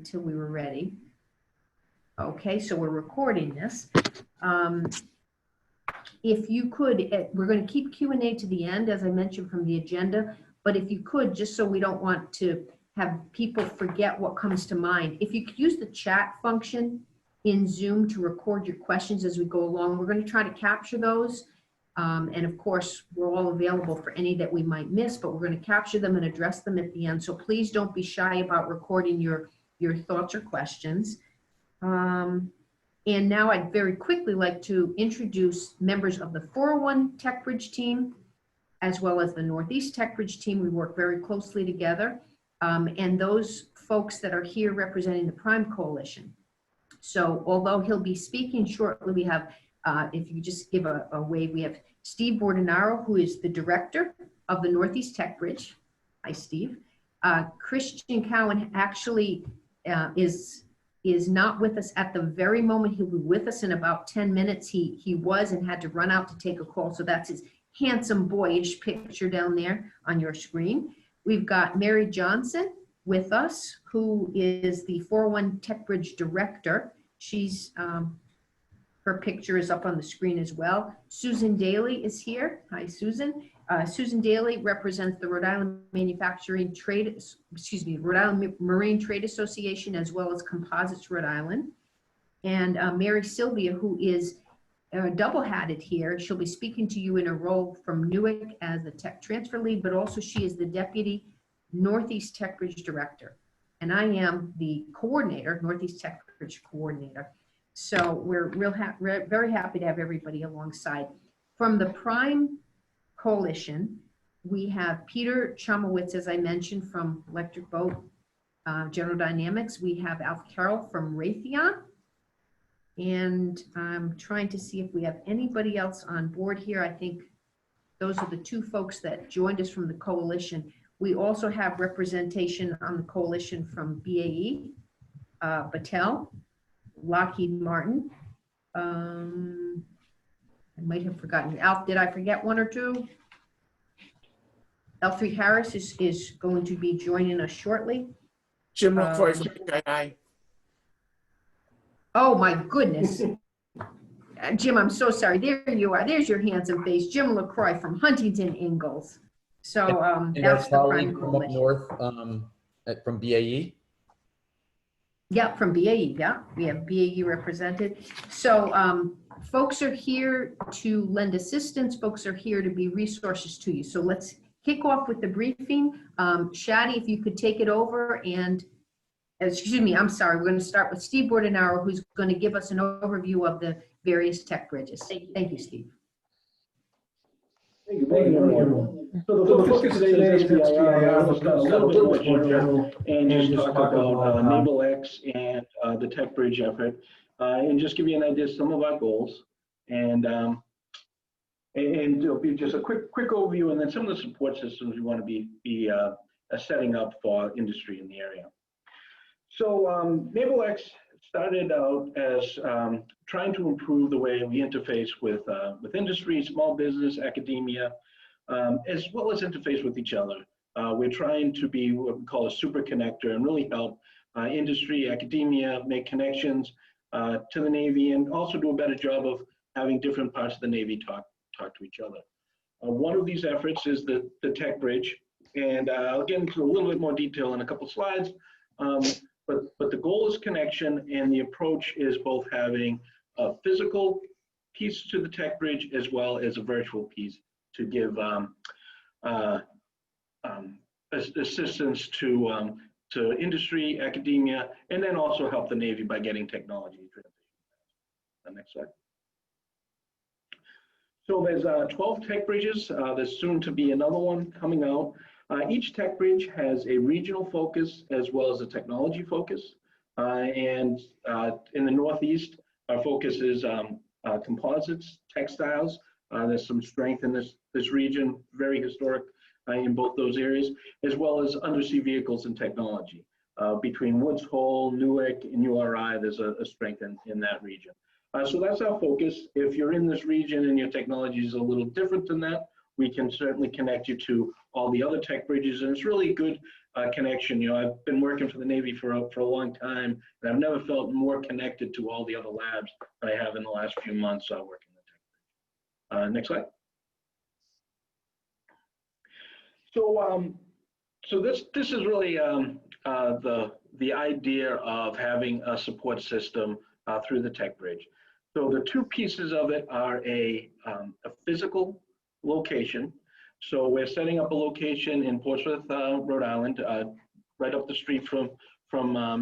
until we were ready. Okay, so we're recording this. If you could, we're going to keep Q&A to the end, as I mentioned from the agenda, but if you could, just so we don't want to have people forget what comes to mind, if you could use the chat function in Zoom to record your questions as we go along. We're going to try to capture those. And of course, we're all available for any that we might miss, but we're going to capture them and address them at the end. So please don't be shy about recording your thoughts or questions. And now I'd very quickly like to introduce members of the 401 Tech Bridge team, as well as the Northeast Tech Bridge team. We work very closely together. And those folks that are here representing the Prime Coalition. So although he'll be speaking shortly, we have, if you just give a wave, we have Steve Bordenaro, who is the director of the Northeast Tech Bridge. Hi, Steve. Christian Cowan actually is not with us at the very moment. He'll be with us in about 10 minutes. He was and had to run out to take a call. So that's his handsome boyish picture down there on your screen. We've got Mary Johnson with us, who is the 401 Tech Bridge director. She's, her picture is up on the screen as well. Susan Daly is here. Hi, Susan. Susan Daly represents the Rhode Island Manufacturing Trade, Rhode Island Marine Trade Association, as well as Composites Rhode Island. And Mary Sylvia, who is double-hatted here. She'll be speaking to you in a role from Newark as the tech transfer lead, but also she is the deputy Northeast Tech Bridge director. And I am the coordinator, Northeast Tech Bridge coordinator. So we're very happy to have everybody alongside. From the Prime Coalition, we have Peter Chomowitz, as I mentioned, from Electric Boat General Dynamics. We have Alf Carroll from Raytheon. And I'm trying to see if we have anybody else on board here. I think those are the two folks that joined us from the coalition. We also have representation on the coalition from BAE, Battelle, Lockheed Martin. I might have forgotten. Alf, did I forget one or two? L3 Harris is going to be joining us shortly. Jim LaCroix from Sky. Oh my goodness. Jim, I'm so sorry. There you are. There's your handsome face. Jim LaCroix from Huntington Ingalls. So that's the Prime from up north from BAE. Yeah, from BAE. Yeah, we have BAE represented. So folks are here to lend assistance. Folks are here to be resources to you. So let's kick off with the briefing. Shadi, if you could take it over and excuse me, I'm sorry. We're going to start with Steve Bordenaro, who's going to give us an overview of the various tech bridges. Thank you, Steve. Thank you, everyone. So the focus today is SBIR. Let's start a little bit more general and just talk about NavalX and the tech bridge effort, and just give you an idea of some of our goals, and it'll be just a quick overview, and then some of the support systems we want to be setting up for industry in the area. So NavalX started out as trying to improve the way we interface with industry, small business, academia, as well as interface with each other. We're trying to be what we call a super connector and really help industry, academia make connections to the Navy, and also do a better job of having different parts of the Navy talk to each other. One of these efforts is the tech bridge, and I'll get into a little bit more detail in a couple slides. But the goal is connection, and the approach is both having a physical piece to the tech bridge as well as a virtual piece to give assistance to industry, academia, and then also help the Navy by getting technology. The next slide. So there's 12 tech bridges. There's soon to be another one coming out. Each tech bridge has a regional focus as well as a technology focus. And in the Northeast, our focus is composites, textiles. There's some strength in this region, very historic in both those areas, as well as undersea vehicles and technology. Between Woods Hole, Newark, and URI, there's a strength in that region. So that's our focus. If you're in this region and your technology is a little different than that, we can certainly connect you to all the other tech bridges. And it's really good connection. You know, I've been working for the Navy for a long time, and I've never felt more connected to all the other labs than I have in the last few months working the tech. Next slide. So this is really the idea of having a support system through the Tech Bridge. So the two pieces of it are a physical location. So we're setting up a location in Portsmouth, Rhode Island, right up the street from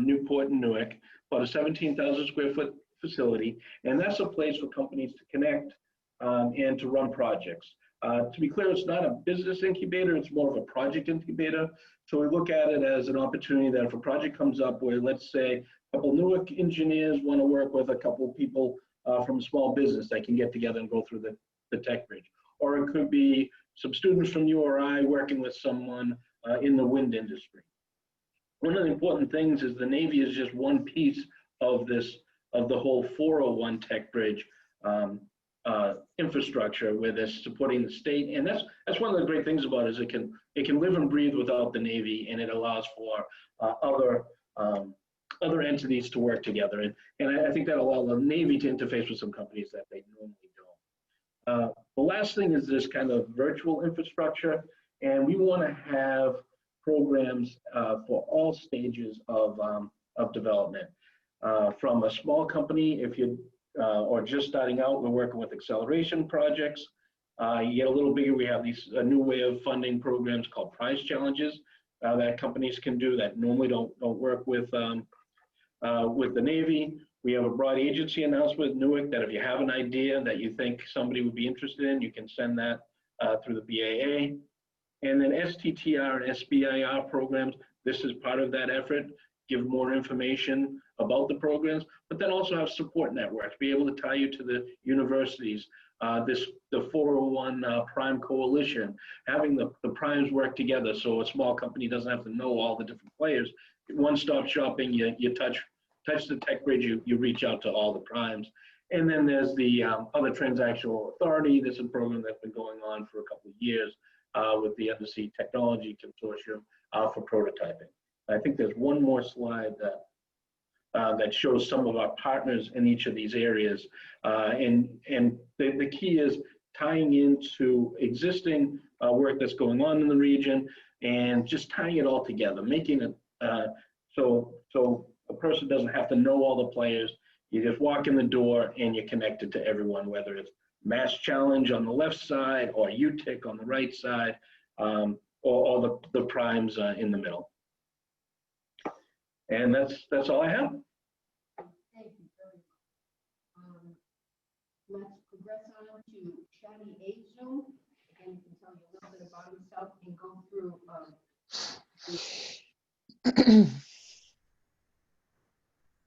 Newport and Newark, about a 17,000 square foot facility. And that's a place for companies to connect and to run projects. To be clear, it's not a business incubator, it's more of a project incubator. So we look at it as an opportunity that if a project comes up where, let's say, a couple Newark engineers want to work with a couple of people from a small business, they can get together and go through the Tech Bridge. Or it could be some students from URI working with someone in the wind industry. One of the important things is the Navy is just one piece of this, of the whole 401 Tech Bridge infrastructure, where they're supporting the state. And that's one of the great things about it, is it can live and breathe without the Navy, and it allows for other entities to work together. And I think that allows the Navy to interface with some companies that they normally don't. The last thing is this kind of virtual infrastructure, and we want to have programs for all stages of development. From a small company, if you or just starting out, we're working with acceleration projects. You get a little bigger, we have these a new way of funding programs called prize challenges that companies can do that normally don't work with the Navy. We have a broad agency announcement with Newark that if you have an idea that you think somebody would be interested in, you can send that through the BAA. And then STTR and SBIR programs, this is part of that effort, give more information about the programs, but then also have support networks, be able to tie you to the universities, the 401 Prime Coalition, having the primes work together so a small company doesn't have to know all the different players. One-stop shopping, you touch the Tech Bridge, you reach out to all the primes. And then there's the other transactional authority. This is a program that's been going on for a couple of years with the Undersea Technology Consortium for prototyping. I think there's one more slide that shows some of our partners in each of these areas. And the key is tying into existing work that's going on in the region and just tying it all together, making it so a person doesn't have to know all the players. You just walk in the door and you're connected to everyone, whether it's Mass Challenge on the left side or UTIC on the right side, or the primes in the middle. And that's all I have. Thank you very much. Let's progress on to Shadi Azoum. Again, you can tell you a little bit about himself and go through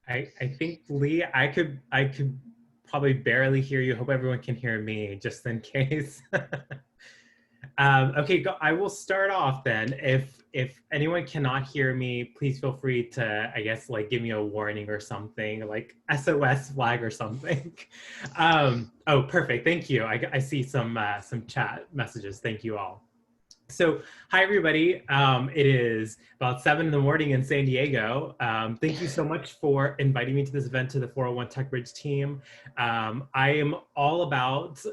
I think, Lee, I could probably barely hear you. Hope everyone can hear me, just in case. Okay, I will start off then. If anyone cannot hear me, please feel free to, I guess, like give me a warning or something, like SOS flag or something. Oh, perfect. Thank you. I see some chat messages. Thank you all. So, hi everybody. It is about 7 in the morning in San Diego. Thank you so much for inviting me to this event, to the 401 Tech Bridge team. I am all about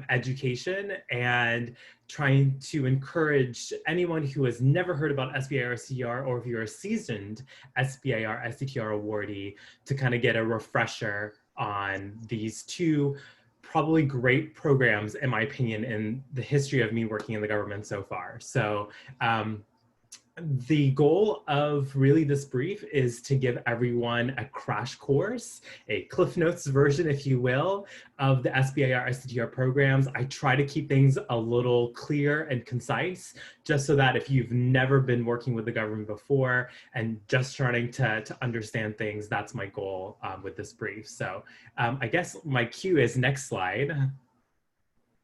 education and trying to encourage anyone who has never heard about SBIR, STTR, or if you're a seasoned SBIR, STTR awardee, to kind of get a refresher on these two probably great programs, in my opinion, in the history of me working in the government so far. So the goal of really this brief is to give everyone a crash course, a Cliff Notes version, if you will, of the SBIR, STTR programs. I try to keep things a little clear and concise, just so that if you've never been working with the government before and just trying to understand things, that's my goal with this brief. So I guess my cue is next slide.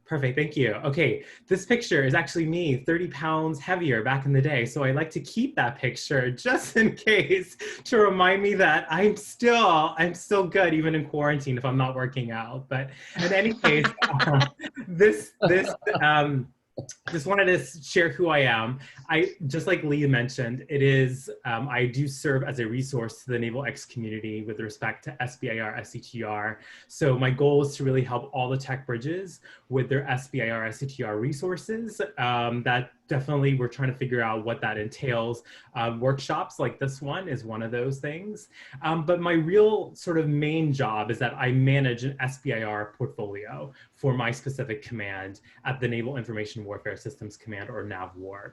Perfect, thank you. Okay, this picture is actually me, 30 pounds heavier back in the day. So I like to keep that picture just in case, to remind me that I'm still good even in quarantine if I'm not working out. But in any case, this just wanted to share who I am. Just like Lee mentioned, it is, I do serve as a resource to the NavalX community with respect to SBIR, STTR. So my goal is to really help all the tech bridges with their SBIR, STTR resources. That definitely, we're trying to figure out what that entails. Workshops like this one is one of those things. But my real sort of main job is that I manage an SBIR portfolio for my specific command at the Naval Information Warfare Systems Command, or NAVWAR.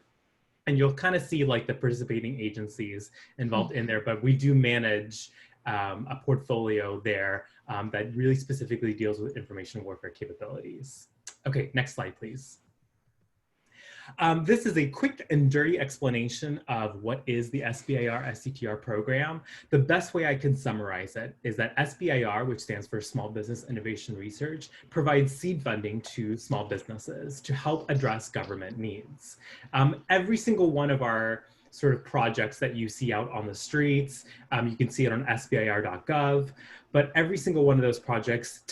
And you'll kind of see like the participating agencies involved in there, but we do manage a portfolio there that really specifically deals with information warfare capabilities. Okay, next slide, please. This is a quick and dirty explanation of what is the SBIR STTR program. The best way I can summarize it is that SBIR, which stands for Small Business Innovation Research, provides seed funding to small businesses to help address government needs. Every single one of our sort of projects that you see out on the streets, you can see it on sbir.gov, but every single one of those projects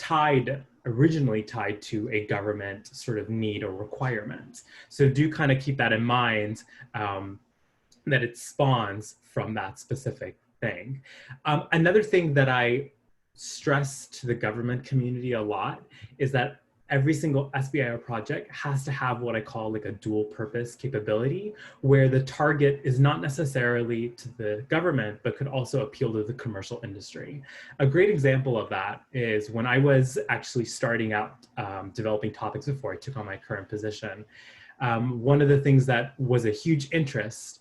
originally tied to a government sort of need or requirement. So do kind of keep that in mind, that it spawns from that specific thing. Another thing that I stress to the government community a lot is that every single SBIR project has to have what I call like a dual purpose capability, where the target is not necessarily to the government, but could also appeal to the commercial industry. A great example of that is when I was actually starting out developing topics before I took on my current position. One of the things that was a huge interest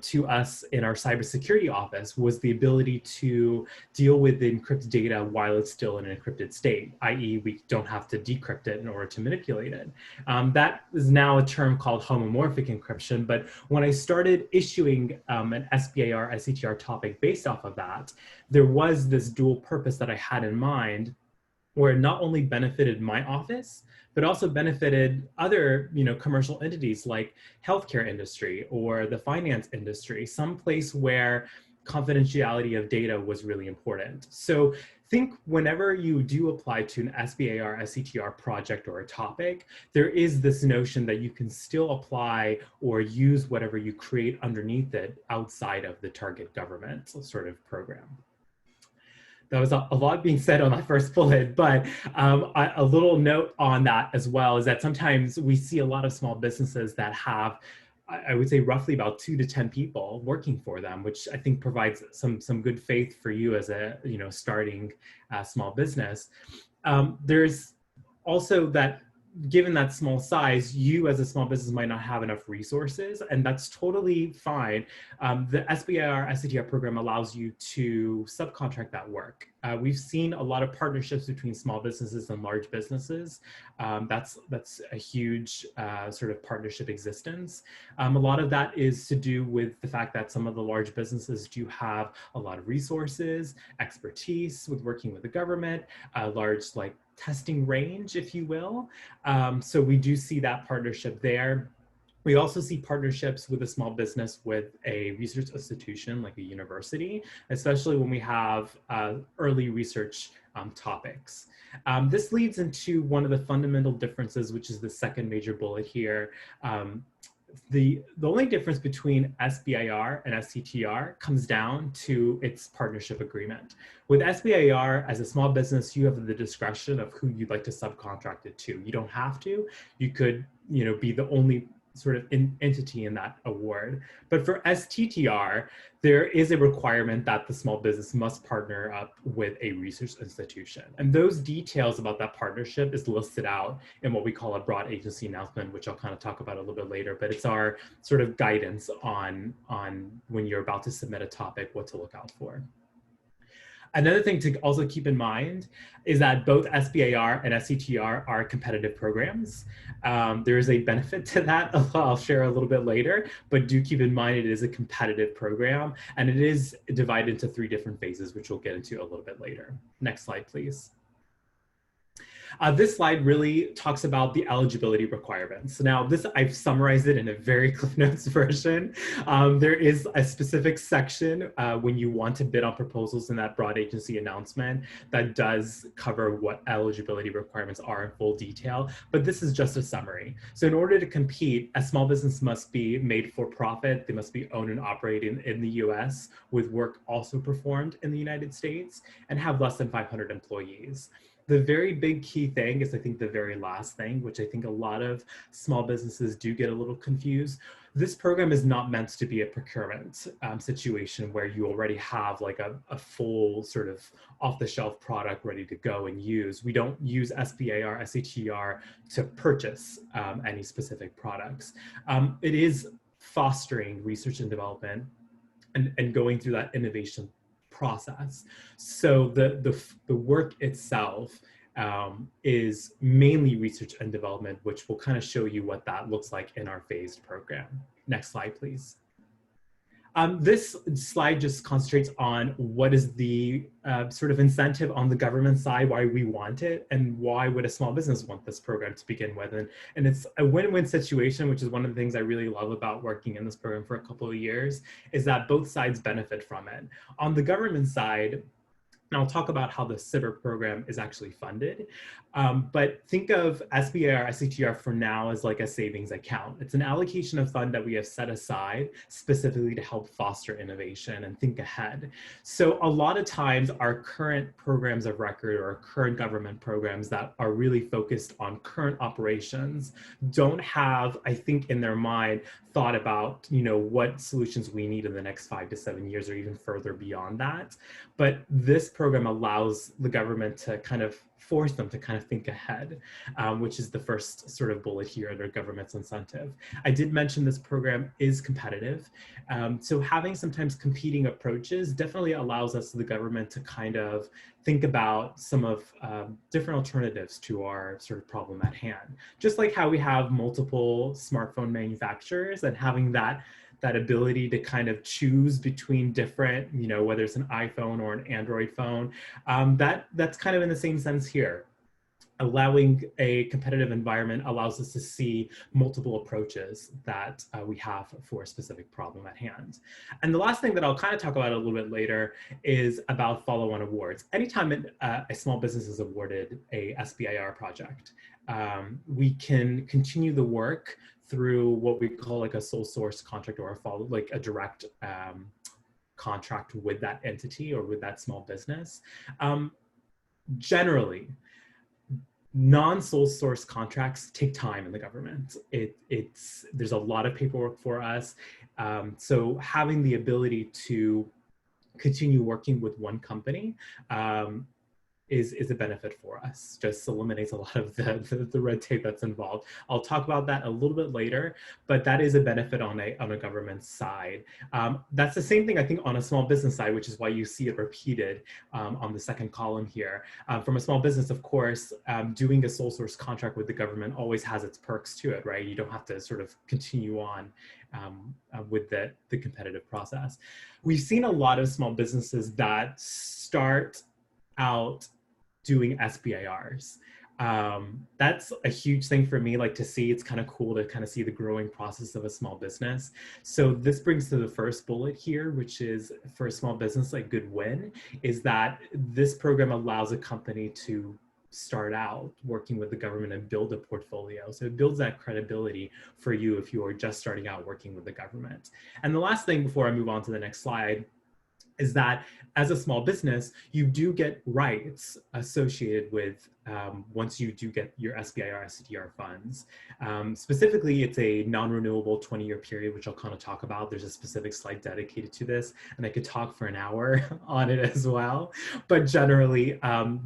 to us in our cybersecurity office was the ability to deal with the encrypted data while it's still in an encrypted state, i.e. we don't have to decrypt it in order to manipulate it. That is now a term called homomorphic encryption, but when I started issuing an SBIR, STTR topic based off of that, there was this dual purpose that I had in mind, where it not only benefited my office, but also benefited other, commercial entities like healthcare industry or the finance industry, some place where confidentiality of data was really important. So think whenever you do apply to an SBIR, STTR project or a topic, there is this notion that you can still apply or use whatever you create underneath it outside of the target government sort of program. That was a lot being said on my first bullet, but a little note on that as well is that sometimes we see a lot of small businesses that have, I would say, roughly about 2 to 10 people working for them, which I think provides some good faith for you as a starting small business. There's also that, given that small size, you as a small business might not have enough resources, and that's totally fine. The SBIR STTR program allows you to subcontract that work. We've seen a lot of partnerships between small businesses and large businesses. That's a huge sort of partnership existence. A lot of that is to do with the fact that some of the large businesses do have a lot of resources, expertise with working with the government, a large testing range, if you will. So we do see that partnership there. We also see partnerships with a small business with a research institution like a university, especially when we have early research topics. This leads into one of the fundamental differences, which is the second major bullet here. The only difference between SBIR and STTR comes down to its partnership agreement. With SBIR, as a small business, you have the discretion of who you'd like to subcontract it to. You don't have to. You could, be the only sort of entity in that award. But for STTR, there is a requirement that the small business must partner up with a research institution. And those details about that partnership is listed out in what we call a broad agency announcement, which I'll kind of talk about a little bit later, but it's our sort of guidance on when you're about to submit a topic, what to look out for. Another thing to also keep in mind is that both SBIR and STTR are competitive programs. There is a benefit to that I'll share a little bit later, but do keep in mind it is a competitive program and it is divided into 3 different phases, which we'll get into a little bit later. Next slide, please. This slide really talks about the eligibility requirements. Now, this I've summarized it in a very Cliff Notes version. There is a specific section when you want to bid on proposals in that broad agency announcement that does cover what eligibility requirements are in full detail, but this is just a summary. So in order to compete, a small business must be made for profit. They must be owned and operated in the US with work also performed in the United States and have less than 500 employees. The very big key thing is, I think, the very last thing, which I think a lot of small businesses do get a little confused. This program is not meant to be a procurement situation where you already have like a full sort of off-the-shelf product ready to go and use. We don't use SBIR, STTR to purchase any specific products. It is fostering research and development and going through that innovation process. So the work itself is mainly research and development, which will kind of show you what that looks like in our phased program. Next slide, please. This slide just concentrates on what is the sort of incentive on the government side, why we want it, and why would a small business want this program to begin with. And it's a win-win situation, which is one of the things I really love about working in this program for a couple of years, is that both sides benefit from it. On the government side, and I'll talk about how the SBIR program is actually funded. But think of SBIR, STTR for now as like a savings account. It's an allocation of fund that we have set aside specifically to help foster innovation and think ahead. So a lot of times our current programs of record or current government programs that are really focused on current operations don't have, I think, in their mind, thought about, you know, what solutions we need in the next 5 to 7 years or even further beyond that. But this program allows the government to kind of force them to kind of think ahead, which is the first sort of bullet here under government's incentive. I did mention this program is competitive. So having sometimes competing approaches definitely allows us, the government, to kind of think about some of different alternatives to our sort of problem at hand. Just like how we have multiple smartphone manufacturers and having that ability to kind of choose between different, you know, whether it's an iPhone or an Android phone, that's kind of in the same sense here. Allowing a competitive environment allows us to see multiple approaches that we have for a specific problem at hand. And the last thing that I'll kind of talk about a little bit later is about follow-on awards. Anytime a small business is awarded a SBIR project, we can continue the work through what we call like a sole source contract or a direct contract with that entity or with that small business. Generally, non-sole source contracts take time in the government. There's a lot of paperwork for us. So having the ability to continue working with one company is a benefit for us. Just eliminates a lot of the red tape that's involved. I'll talk about that a little bit later, but that is a benefit on a government side. That's the same thing, I think, on a small business side, which is why you see it repeated on the second column here. From a small business, of course, doing a sole source contract with the government always has its perks to it, right? You don't have to sort of continue on with the competitive process. We've seen a lot of small businesses that start out doing SBIRs. That's a huge thing for me, like to see. It's kind of cool to kind of see the growing process of a small business. So this brings to the first bullet here, which is for a small business, like good win, is that this program allows a company to start out working with the government and build a portfolio. So it builds that credibility for you if you are just starting out working with the government. And the last thing before I move on to the next slide is that as a small business, you do get rights associated with once you do get your SBIR, STTR funds. Specifically, it's a non-renewable 20-year period, which I'll kind of talk about. There's a specific slide dedicated to this, and I could talk for an hour on it as well. But generally,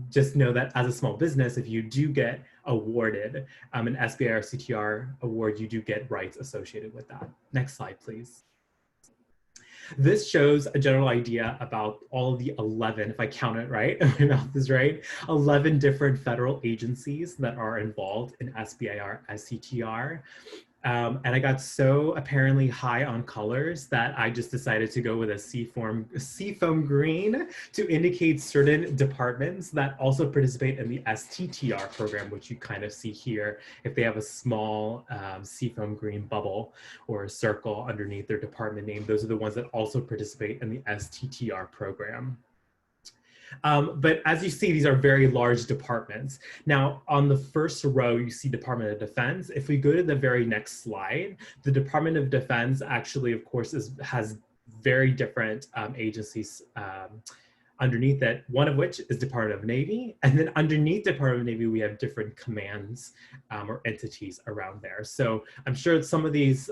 just know that as a small business, if you do get awarded an SBIR, STTR award, you do get rights associated with that. Next slide, please. This shows a general idea about all of the 11, if I count it right, my math is right, 11 different federal agencies that are involved in SBIR, STTR. And I got so apparently high on colors that I just decided to go with a seafoam green to indicate certain departments that also participate in the STTR program, which you kind of see here. If they have a small seafoam green bubble or a circle underneath their department name, those are the ones that also participate in the STTR program. But as you see, these are very large departments. Now, on the first row, you see Department of Defense. If we go to the very next slide, the Department of Defense actually, of course, has very different agencies underneath it, one of which is Department of Navy. And then underneath Department of Navy, we have different commands or entities around there. So I'm sure some of these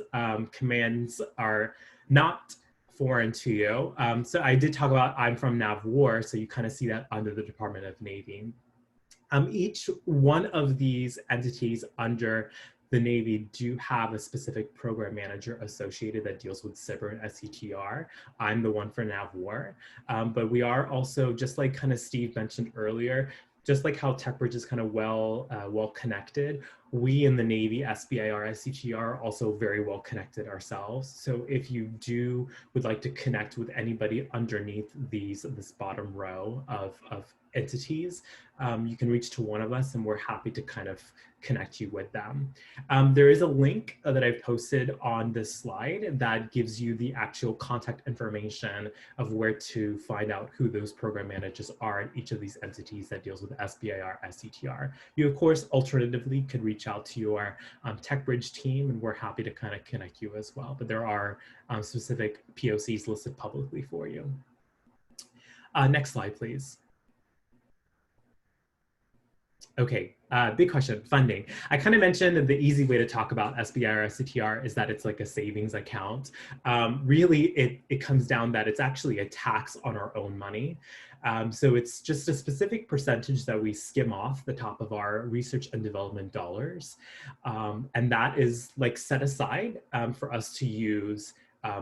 commands are not foreign to you. So I did talk about I'm from NAVWAR, so you kind of see that under the Department of Navy. Each one of these entities under the Navy do have a specific program manager associated that deals with SBIR and STTR. I'm the one for NAVWAR, but we are also, just like kind of Steve mentioned earlier, just like how TechBridge is kind of well connected, we in the Navy, SBIR, STTR are also very well connected ourselves. So if you would like to connect with anybody underneath this bottom row of entities, you can reach to one of us and we're happy to kind of connect you with them. There is a link that I've posted on this slide that gives you the actual contact information of where to find out who those program managers are in each of these entities that deals with SBIR, STTR. You, of course, alternatively could reach out to your TechBridge team and we're happy to kind of connect you as well. But there are specific POCs listed publicly for you. Next slide, please. Okay, big question, funding. I kind of mentioned that the easy way to talk about SBIR, STTR is that it's like a savings account. Really, it comes down that it's actually a tax on our own money. So it's just a specific percentage that we skim off the top of our research and development dollars. And that is like set aside for us to use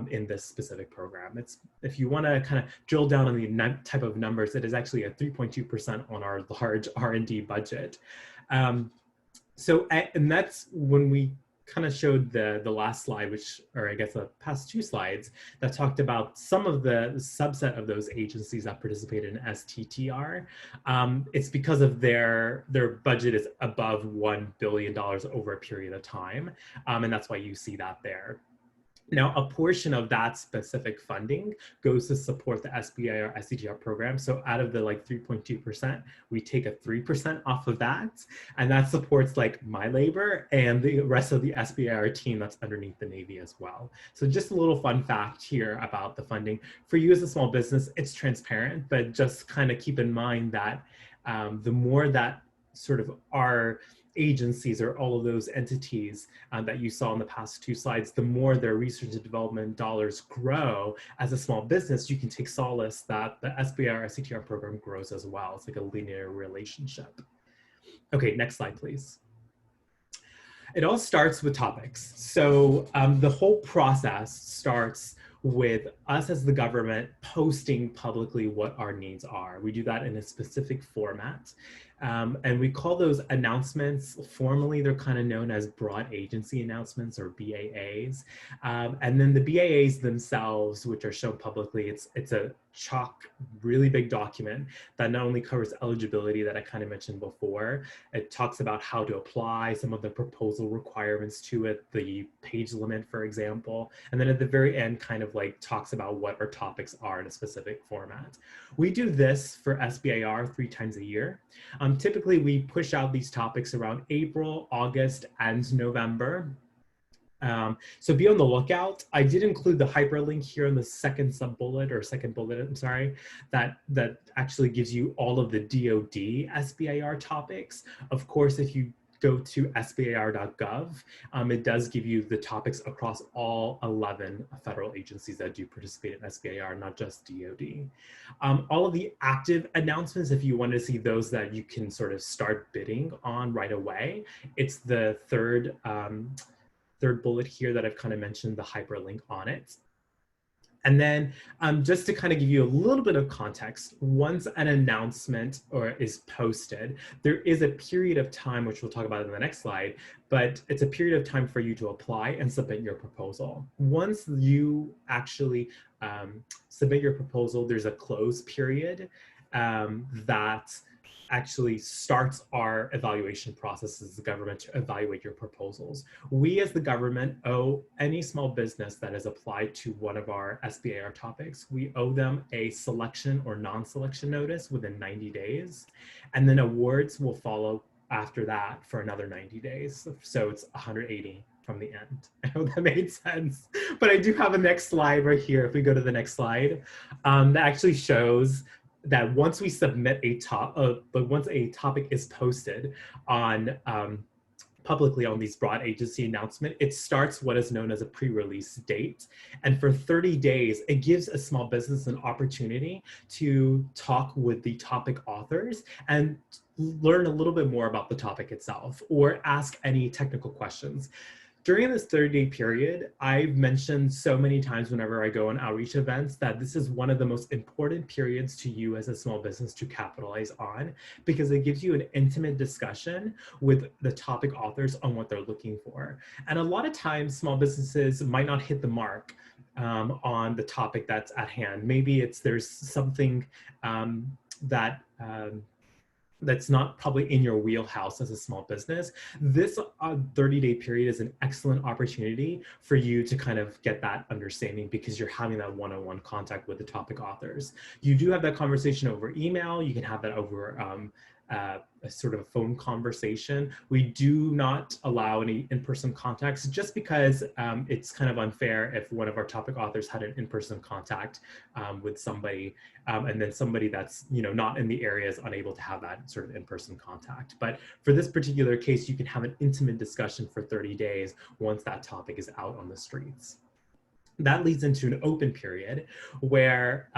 in this specific program. If you want to kind of drill down on the type of numbers, it is actually a 3.2% on our large R&D budget. And that's when we kind of showed the last slide, or I guess the past two slides, that talked about some of the subset of those agencies that participated in STTR. It's because of their budget is above $1 billion over a period of time. And that's why you see that there. Now, a portion of that specific funding goes to support the SBIR STTR program. So out of the like 3.2%, we take a 3% off of that. And that supports like my labor and the rest of the SBIR team that's underneath the Navy as well. So just a little fun fact here about the funding. For you as a small business, it's transparent, but just kind of keep in mind that the more that sort of our agencies or all of those entities that you saw in the past two slides, the more their research and development dollars grow as a small business, you can take solace that the SBIR STTR program grows as well. It's like a linear relationship. Okay, next slide, please. It all starts with topics. So the whole process starts with us as the government posting publicly what our needs are. We do that in a specific format. And we call those announcements, formally they're kind of known as broad agency announcements or BAAs. And then the BAAs themselves, which are shown publicly, it's a chalk, really big document that not only covers eligibility that I kind of mentioned before, it talks about how to apply, some of the proposal requirements to it, the page limit, for example. And then at the very end kind of like talks about what our topics are in a specific format. We do this for SBIR 3 times a year. Typically, we push out these topics around April, August, and November. So be on the lookout. I did include the hyperlink here in the second sub-bullet, or second bullet, I'm sorry, that actually gives you all of the DoD SBIR topics. Of course, if you go to sbir.gov, it does give you the topics across all 11 federal agencies that do participate in SBIR, not just DoD. All of the active announcements, if you want to see those that you can sort of start bidding on right away, it's the third bullet here that I've kind of mentioned the hyperlink on it. And then just to kind of give you a little bit of context, once an announcement is posted, there is a period of time, which we'll talk about in the next slide, but it's a period of time for you to apply and submit your proposal. Once you actually submit your proposal, there's a close period that actually starts our evaluation process as the government to evaluate your proposals. We as the government owe any small business that has applied to one of our SBIR topics, we owe them a selection or non-selection notice within 90 days. And then awards will follow after that for another 90 days. So it's 180 from the end. I hope that made sense. But I do have a next slide right here. If we go to the next slide, that actually shows that once we submit once a topic is posted on publicly on these broad agency announcement, it starts what is known as a pre-release date. And for 30 days, it gives a small business an opportunity to talk with the topic authors and learn a little bit more about the topic itself or ask any technical questions. During this 30-day period, I've mentioned so many times whenever I go on outreach events that this is one of the most important periods to you as a small business to capitalize on, because it gives you an intimate discussion with the topic authors on what they're looking for. And a lot of times small businesses might not hit the mark on the topic that's at hand. Maybe there's something that's not probably in your wheelhouse as a small business. This 30-day period is an excellent opportunity for you to kind of get that understanding because you're having that one-on-one contact with the topic authors. You do have that conversation over email. You can have that over a sort of a phone conversation. We do not allow any in-person contacts just because it's kind of unfair if one of our topic authors had an in-person contact with somebody and then somebody that's not in the area is unable to have that sort of in-person contact. But for this particular case, you can have an intimate discussion for 30 days once that topic is out on the streets. That leads into an open period where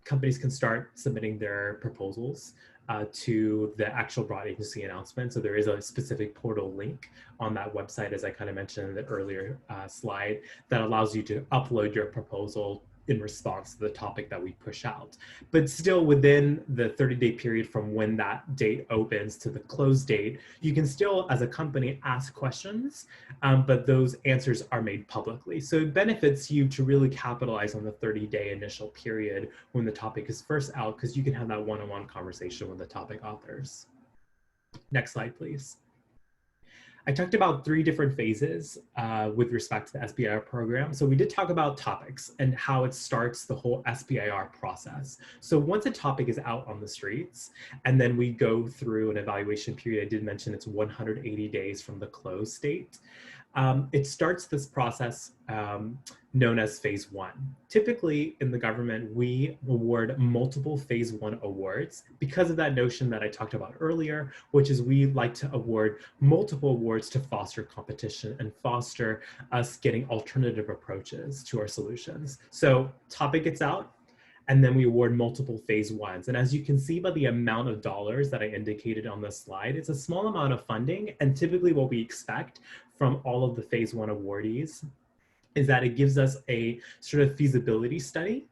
companies can start submitting their proposals to the actual broad agency announcement. So there is a specific portal link on that website, as I kind of mentioned in the earlier slide, that allows you to upload your proposal in response to the topic that we push out. But still within the 30-day period from when that date opens to the close date, you can still, as a company, ask questions, but those answers are made publicly. So it benefits you to really capitalize on the 30-day initial period when the topic is first out, because you can have that one-on-one conversation with the topic authors. Next slide, please. I talked about 3 different phases with respect to the SBIR program. So we did talk about topics and how it starts the whole SBIR process. So once a topic is out on the streets, and then we go through an evaluation period, I did mention it's 180 days from the close date. It starts this process known as phase 1. Typically in the government, we award multiple phase 1 awards because of that notion that I talked about earlier, which is we like to award multiple awards to foster competition and foster us getting alternative approaches to our solutions. So topic gets out, and then we award multiple phase 1s. And as you can see by the amount of dollars that I indicated on this slide, it's a small amount of funding. And typically what we expect from all of the phase 1 awardees is that it gives us a sort of feasibility study,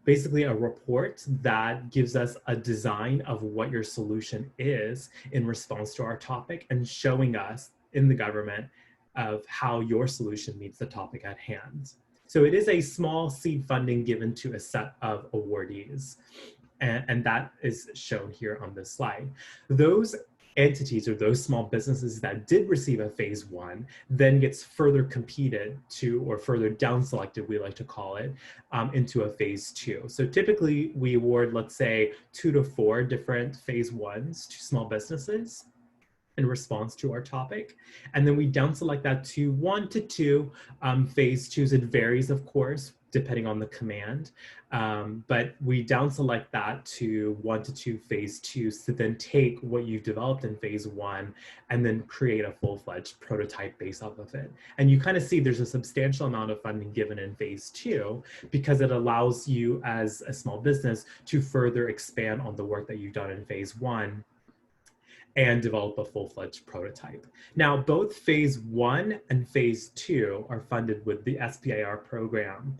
basically a report that gives us a design of what your solution is in response to our topic and showing us in the government of how your solution meets the topic at hand. So it is a small seed funding given to a set of awardees, and that is shown here on this slide. Those entities or those small businesses that did receive a phase 1 then gets further competed to, or further down selected, we like to call it, into a phase 2. So typically we award, let's say, 2 to 4 different phase 1s to small businesses in response to our topic. And then we down select that to 1 to 2 phase 2s. It varies, of course, depending on the command. But we down select that to 1 to 2 phase 2s to then take what you've developed in phase 1 and then create a full-fledged prototype based off of it. And you kind of see there's a substantial amount of funding given in phase 2 because it allows you as a small business to further expand on the work that you've done in phase 1 and develop a full-fledged prototype. Now, both phase 1 and phase 2 are funded with the SBIR program.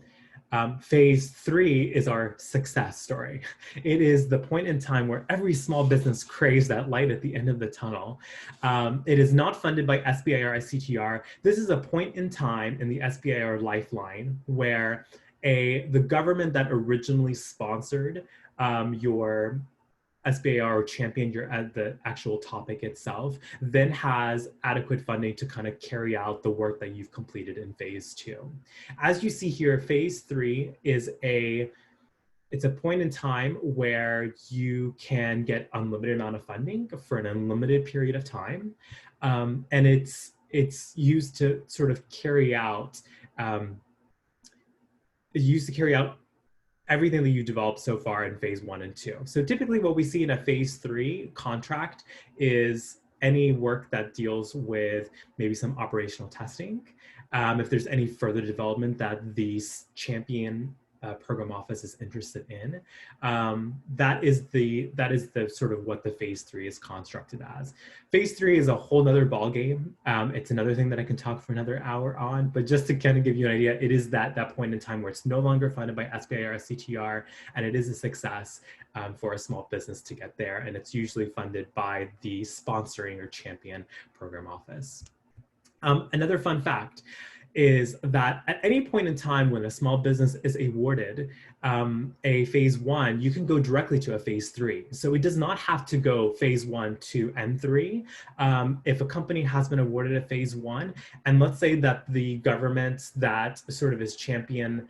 Phase 3 is our success story. It is the point in time where every small business craves that light at the end of the tunnel. It is not funded by SBIR, STTR. This is a point in time in the SBIR lifeline where the government that originally sponsored your SBIR or championed the actual topic itself, then has adequate funding to kind of carry out the work that you've completed in phase 2. As you see here, phase 3 is it's a point in time where you can get unlimited amount of funding for an unlimited period of time. And it's used to sort of carry out, everything that you developed so far in phase 1 and 2. So typically what we see in a phase 3 contract is any work that deals with maybe some operational testing. If there's any further development that the champion program office is interested in, that is the sort of what the phase 3 is constructed as. Phase 3 is a whole nother ballgame. It's another thing that I can talk for another hour on, but just to kind of give you an idea, it is that point in time where it's no longer funded by SBIR, STTR, and it is a success for a small business to get there, and it's usually funded by the sponsoring or champion program office. Another fun fact is that at any point in time when a small business is awarded a phase 1, you can go directly to a phase 3. So it does not have to go phase 1 to N3. If a company has been awarded a phase 1, and let's say that the government that sort of is champion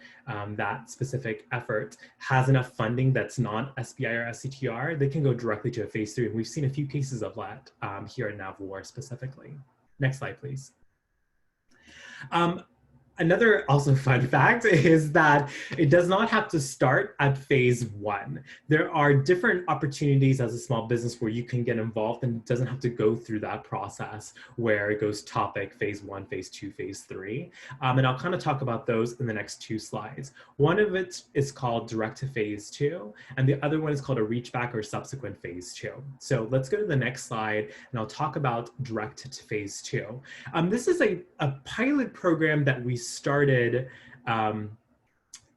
that specific effort has enough funding that's not SBIR or STTR, they can go directly to a phase 3. And we've seen a few cases of that here in NAVWAR specifically. Next slide, please. Another also fun fact is that it does not have to start at phase 1. There are different opportunities as a small business where you can get involved, and it doesn't have to go through that process where it goes topic, phase 1, phase 2, phase 3. And I'll kind of talk about those in the next 2 slides. One of it is called direct to phase 2, and the other one is called a reachback or subsequent phase 2. So let's go to the next slide, and I'll talk about direct to phase 2. This is a pilot program that we started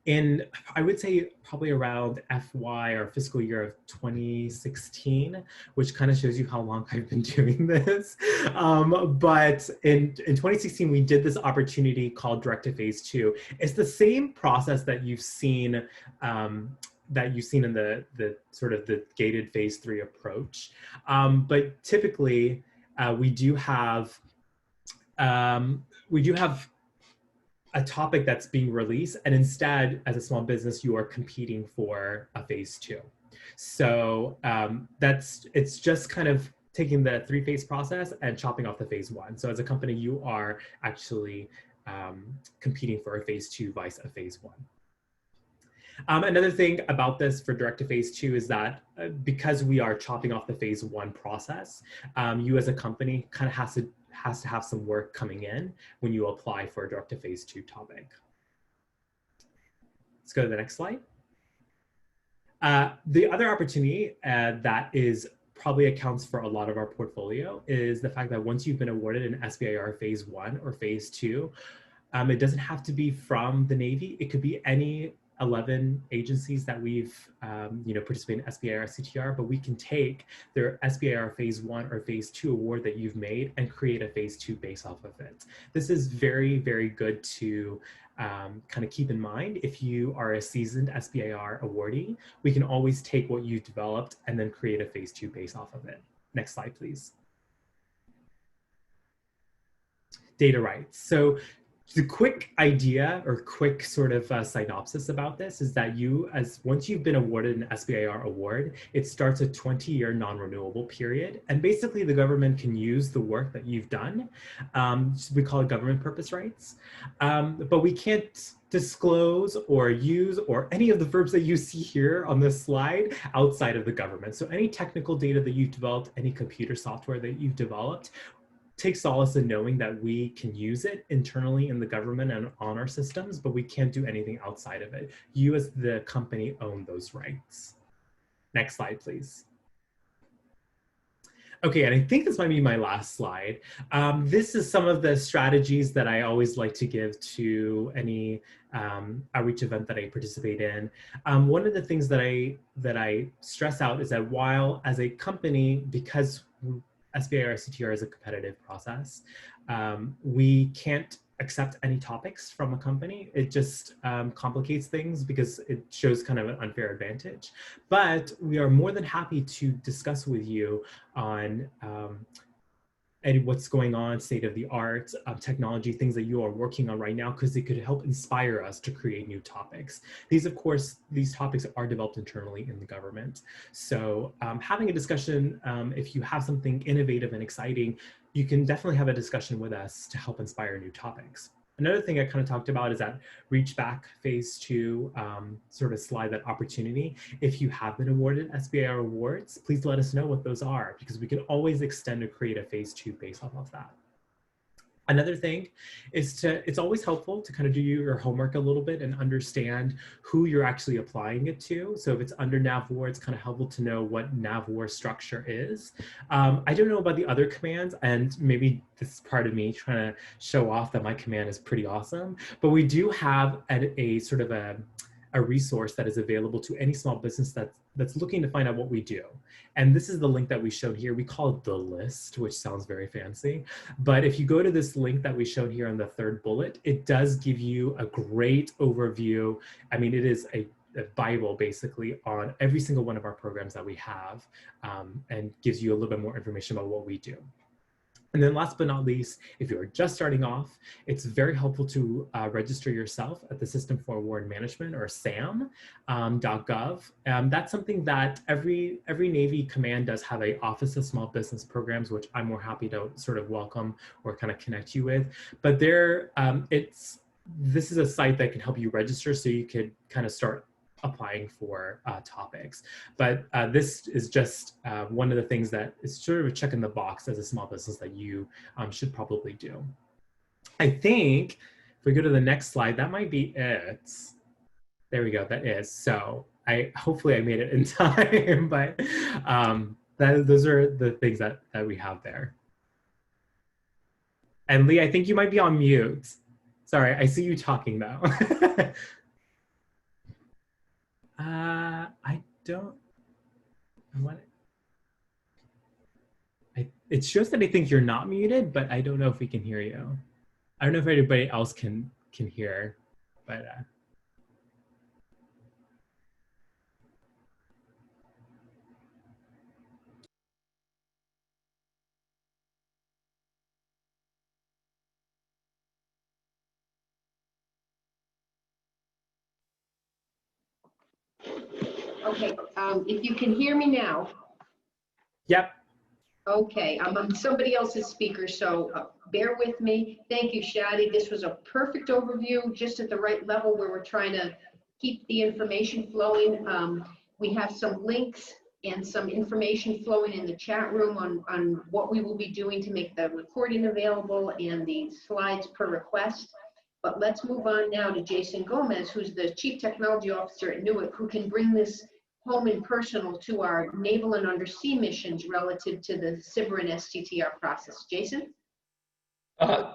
in, I would say, probably around FY or fiscal year of 2016, which kind of shows you how long I've been doing this. But in 2016, we did this opportunity called Direct to Phase 2. It's the same process that you've seen in the sort of the gated phase 3 approach. But typically, we do have a topic that's being released, and instead, as a small business, you are competing for a phase 2. So it's just kind of taking the 3-phase process and chopping off the phase 1. So as a company, you are actually competing for a phase 2 vice a phase 1. Another thing about this for direct to phase 2 is that because we are chopping off the phase 1 process, you as a company kind of has to have some work coming in when you apply for a direct to phase 2 topic. Let's go to the next slide. The other opportunity that is probably accounts for a lot of our portfolio is the fact that once you've been awarded an SBIR phase 1 or phase 2, it doesn't have to be from the Navy. It could be any 11 agencies that we've participated in SBIR, STTR, but we can take their SBIR phase 1 or phase 2 award that you've made and create a phase 2 based off of it. This is very, very good to kind of keep in mind. If you are a seasoned SBIR awardee, we can always take what you've developed and then create a phase 2 based off of it. Next slide, please. Data rights. So the quick idea or quick sort of synopsis about this is that once you've been awarded an SBIR award, it starts a 20-year non-renewable period. And basically the government can use the work that you've done. We call it government purpose rights. But we can't disclose or use or any of the verbs that you see here on this slide outside of the government. So any technical data that you've developed, any computer software that you've developed, take solace in knowing that we can use it internally in the government and on our systems, but we can't do anything outside of it. You as the company own those rights. Next slide, please. Okay, and I think this might be my last slide. This is some of the strategies that I always like to give to any outreach event that I participate in. One of the things that I stress out is that while as a company, because SBIR STTR is a competitive process, we can't accept any topics from a company. It just complicates things because it shows kind of an unfair advantage. But we are more than happy to discuss with you on and what's going on, state of the art, technology, things that you are working on right now, because it could help inspire us to create new topics. These, of course, these topics are developed internally in the government. So having a discussion, if you have something innovative and exciting, you can definitely have a discussion with us to help inspire new topics. Another thing I kind of talked about is that Reachback Phase 2 sort of slide that opportunity. If you have been awarded SBIR awards, please let us know what those are, because we can always extend or create a Phase 2 based off of that. Another thing is it's always helpful to kind of do your homework a little bit and understand who you're actually applying it to. So if it's under NAVWAR, it's kind of helpful to know what NAVWAR structure is. I don't know about the other commands, and maybe this is part of me trying to show off that my command is pretty awesome, but we do have a sort of a resource that is available to any small business that's looking to find out what we do. And this is the link that we showed here. We call it the list, which sounds very fancy. But if you go to this link that we showed here on the third bullet, it does give you a great overview. I mean, it is a Bible basically on every single one of our programs that we have, and gives you a little bit more information about what we do. And then last but not least, if you're just starting off, it's very helpful to register yourself at the System for Award Management, or SAM.gov. That's something that every Navy command does have a Office of Small Business Programs, which I'm more happy to sort of welcome or kind of connect you with. But this is a site that can help you register so you could kind of start applying for topics. But this is just one of the things that is sort of a check in the box as a small business that you should probably do. I think if we go to the next slide, that might be it. There we go, that is. So hopefully I made it in time, but those are the things that we have there. And Lee, I think you might be on mute. Sorry, I see you talking now. I don't. It shows that I think you're not muted, but I don't know if we can hear you. I don't know if anybody else can hear, but. Okay, if you can hear me now. Yep. Okay, I'm on somebody else's speaker, so bear with me. Thank you, Shadi. This was a perfect overview, just at the right level where we're trying to keep the information flowing. We have some links and some information flowing in the chat room on what we will be doing to make the recording available and the slides per request. But let's move on now to Jason Gomez, who's the Chief Technology Officer at NAVWAR, who can bring this home and personal to our naval and undersea missions relative to the SBIR and STTR process. Jason?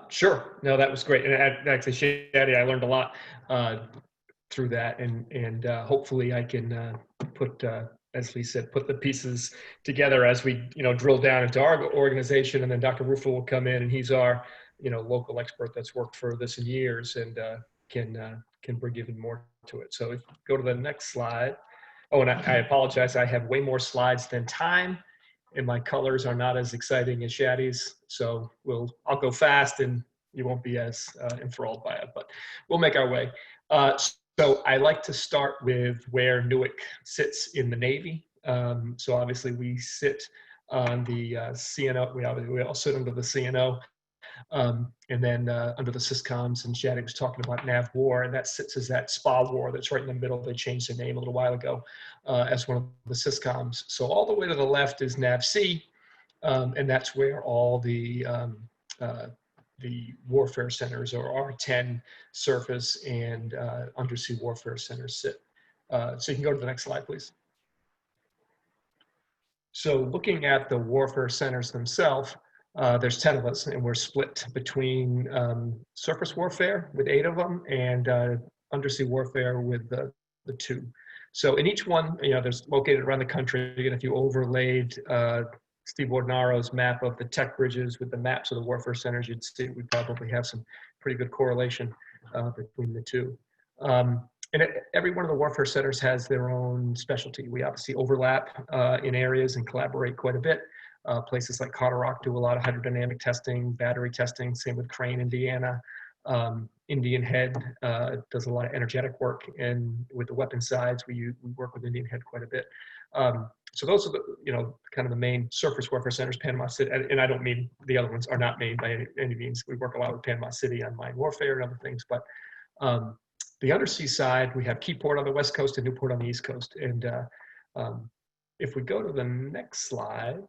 Sure. No, that was great. And actually, Shadi, I learned a lot through that, and hopefully I can put, as Lee said, put the pieces together as we drill down into our organization, and then Dr. Rufo will come in, and he's our local expert that's worked for this in years, and can bring even more to it. So if you go to the next slide. Oh, and I apologize. I have way more slides than time, and my colors are not as exciting as Shadi's. So I'll go fast, and you won't be as enthralled by it, but we'll make our way. So I like to start with where NAVWAR sits in the Navy. So obviously we sit on the CNO. We all sit under the CNO. And then under the Syscoms, and Shadi was talking about NAVWAR, and that sits as that SPA war that's right in the middle. They changed the name a little while ago as one of the Syscoms. So all the way to the left is NAVC, and that's where all the warfare centers, or R10 surface and undersea warfare centers sit. So you can go to the next slide, please. So looking at the warfare centers themselves, there's 10 of us, and we're split between surface warfare with 8 of them and undersea warfare with the 2. So in each one, there's located around the country. And if you overlaid Steve Ordinaro's map of the tech bridges with the maps of the warfare centers, you'd see we probably have some pretty good correlation between the 2. And every one of the warfare centers has their own specialty. We obviously overlap in areas and collaborate quite a bit. Places like Colorado do a lot of hydrodynamic testing, battery testing, same with Crane, Indiana. Indian Head does a lot of energetic work, and with the weapon sides, we work with Indian Head quite a bit. So those are the, kind of the main surface warfare centers, Panama City, and I don't mean the other ones are not made by any means. We work a lot with Panama City on mine warfare and other things, but the undersea side, we have Keyport on the West Coast and Newport on the East Coast. And if we go to the next slide,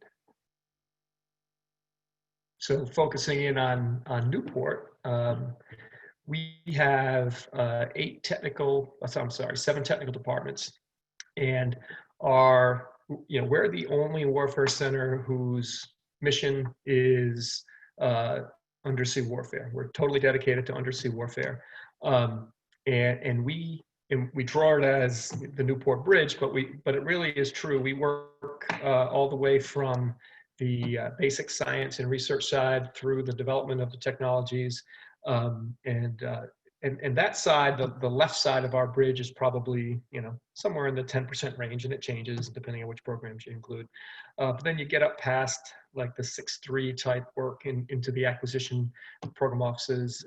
so focusing in on Newport, we have 7 technical departments, and we're the only warfare center whose mission is undersea warfare. We're totally dedicated to undersea warfare. And we draw it as the Newport Bridge, but it really is true. We work all the way from the basic science and research side through the development of the technologies, and that side, the left side of our bridge, is probably somewhere in the 10% range, and it changes depending on which programs you include. But then you get up past like the 6-3 type work into the acquisition program offices.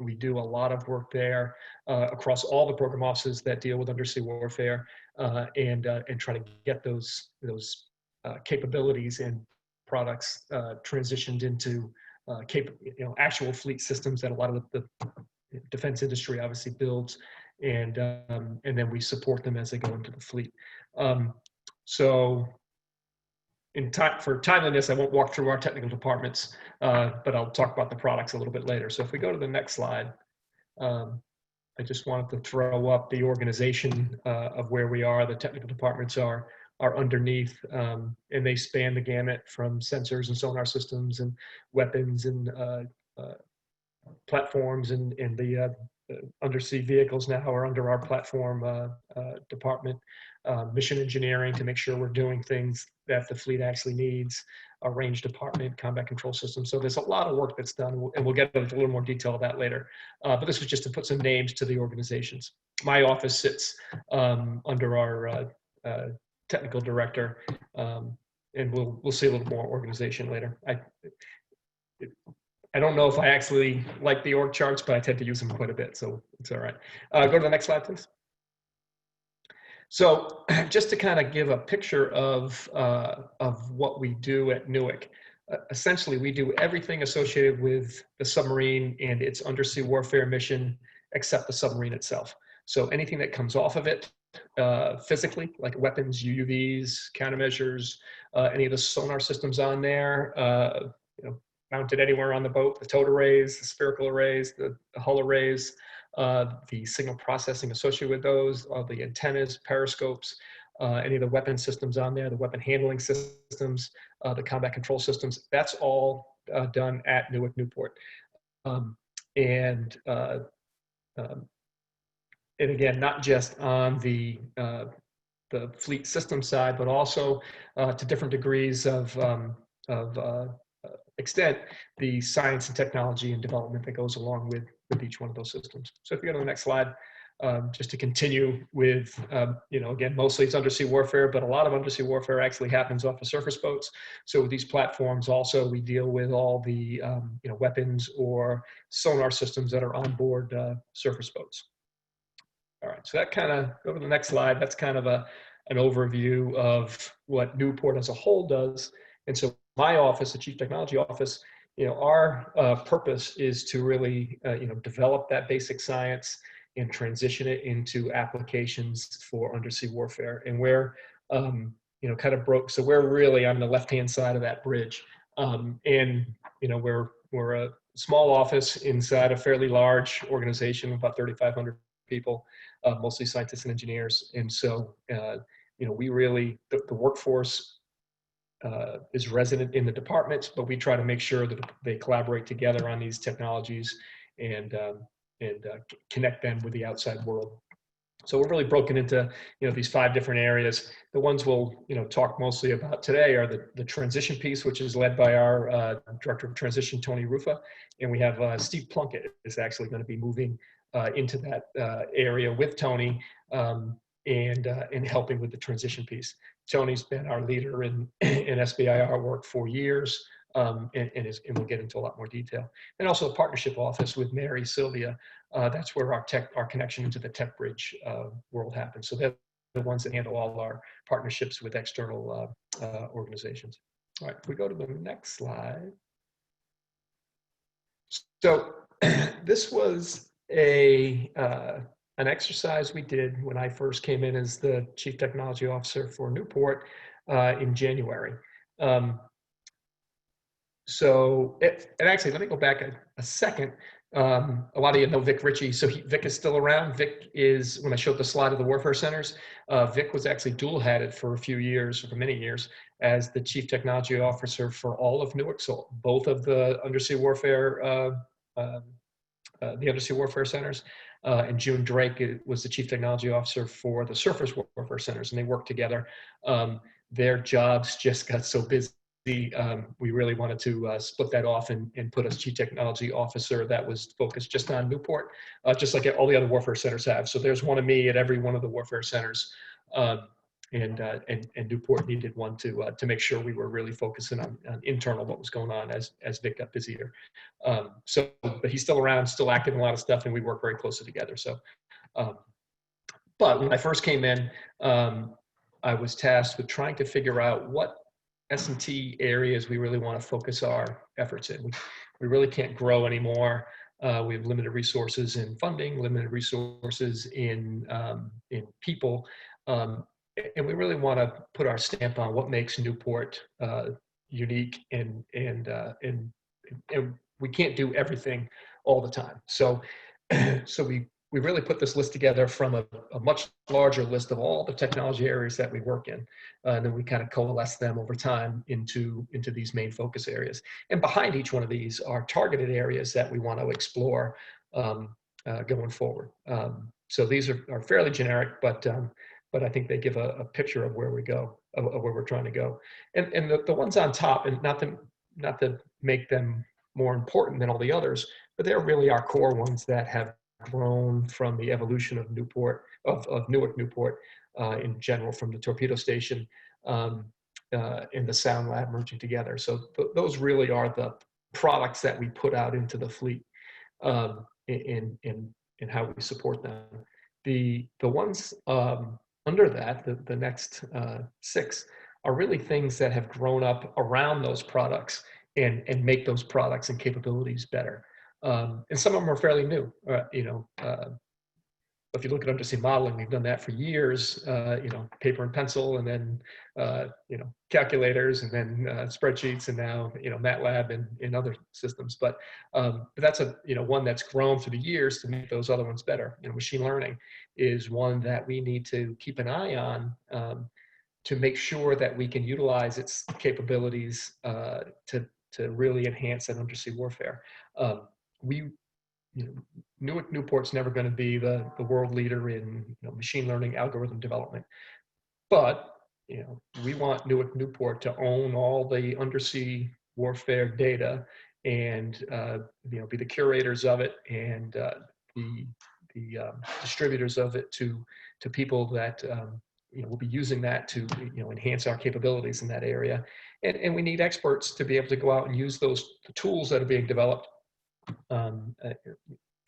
We do a lot of work there across all the program offices that deal with undersea warfare, and try to get those capabilities and products transitioned into actual fleet systems that a lot of the defense industry obviously builds, and then we support them as they go into the fleet. So for timeliness, I won't walk through our technical departments, but I'll talk about the products a little bit later. So if we go to the next slide, I just wanted to throw up the organization of where we are. The technical departments are underneath, and they span the gamut from sensors and sonar systems and weapons and platforms, and the undersea vehicles now are under our platform department. Mission engineering to make sure we're doing things that the fleet actually needs. Our range department, combat control system. So there's a lot of work that's done, and we'll get into a little more detail of that later. But this was just to put some names to the organizations. My office sits under our technical director, and we'll see a little more organization later. I don't know if I actually like the org charts, but I tend to use them quite a bit, so it's all right. Go to the next slide, please. So just to kind of give a picture of what we do at NEWIC, essentially we do everything associated with the submarine and its undersea warfare mission, except the submarine itself. So anything that comes off of it physically, like weapons, UUVs, countermeasures, any of the sonar systems on there, mounted anywhere on the boat, the towed arrays, the spherical arrays, the hull arrays, the signal processing associated with those, the antennas, periscopes, any of the weapon systems on there, the weapon handling systems, the combat control systems, that's all done at NEWIC Newport. And again, not just on the fleet system side, but also to different degrees of extent, the science and technology and development that goes along with each one of those systems. So if you go to the next slide, just to continue with, again, mostly it's undersea warfare, but a lot of undersea warfare actually happens off of surface boats. So with these platforms also, we deal with all the weapons or sonar systems that are on board surface boats. All right, so that kind of, go to the next slide, that's kind of an overview of what Newport as a whole does. And so my office, the Chief Technology Office, our purpose is to really, develop that basic science and transition it into applications for undersea warfare. And we're, kind of broke. So we're really on the left-hand side of that bridge. And, we're a small office inside a fairly large organization, about 3,500 people, mostly scientists and engineers. And so, we really, the workforce is resident in the department, but we try to make sure that they collaborate together on these technologies and connect them with the outside world. So we're really broken into these 5 different areas. The ones we'll talk mostly about today are the transition piece, which is led by our Director of Transition, Tony Rufa, and we have Steve Plunkett is actually going to be moving into that area with Tony and helping with the transition piece. Tony's been our leader in SBIR work for years, and we'll get into a lot more detail. And also the partnership office with Mary Sylvia. That's where our connection into the Tech Bridge world happens. So they're the ones that handle all our partnerships with external organizations. All right, if we go to the next slide. So this was an exercise we did when I first came in as the Chief Technology Officer for Newport in January. And actually, let me go back a second. A lot of you know Vic Ritchie, so Vic is still around. Vic is, when I showed the slide of the warfare centers, Vic was actually dual-hatted for a few years, for many years, as the Chief Technology Officer for all of Newark, so both of the undersea warfare, the undersea warfare centers. And June Drake was the Chief Technology Officer for the surface warfare centers, and they worked together. Their jobs just got so busy. We really wanted to split that off and put a Chief Technology Officer that was focused just on Newport, just like all the other warfare centers have. So there's one of me at every one of the warfare centers, and Newport needed one to make sure we were really focusing on internal what was going on as Vic got busier. But he's still around, still active in a lot of stuff, and we work very closely together. So, but when I first came in, I was tasked with trying to figure out what S&T areas we really want to focus our efforts in. We really can't grow anymore. We have limited resources in funding, limited resources in people, and we really want to put our stamp on what makes Newport unique, and we can't do everything all the time. So we really put this list together from a much larger list of all the technology areas that we work in. And then we kind of coalesce them over time into these main focus areas. And behind each one of these are targeted areas that we want to explore going forward. So these are fairly generic, but I think they give a picture of where we go, of where we're trying to go. And the ones on top, and not to make them more important than all the others, but they're really our core ones that have grown from the evolution of Newport, of Newark Newport in general, from the torpedo station and the sound lab merging together. So those really are the products that we put out into the fleet in how we support them. The ones under that, the next 6, are really things that have grown up around those products and make those products and capabilities better. And some of them are fairly new. If you look at undersea modeling, we've done that for years. Paper and pencil, and then calculators, and then spreadsheets, and now MATLAB and other systems. But that's one that's grown through the years to make those other ones better. Machine learning is one that we need to keep an eye on to make sure that we can utilize its capabilities to really enhance that undersea warfare. Newport's never going to be the world leader in machine learning algorithm development, but we want Newport to own all the undersea warfare data and be the curators of it and the distributors of it to people that will be using that to enhance our capabilities in that area. And we need experts to be able to go out and use the tools that are being developed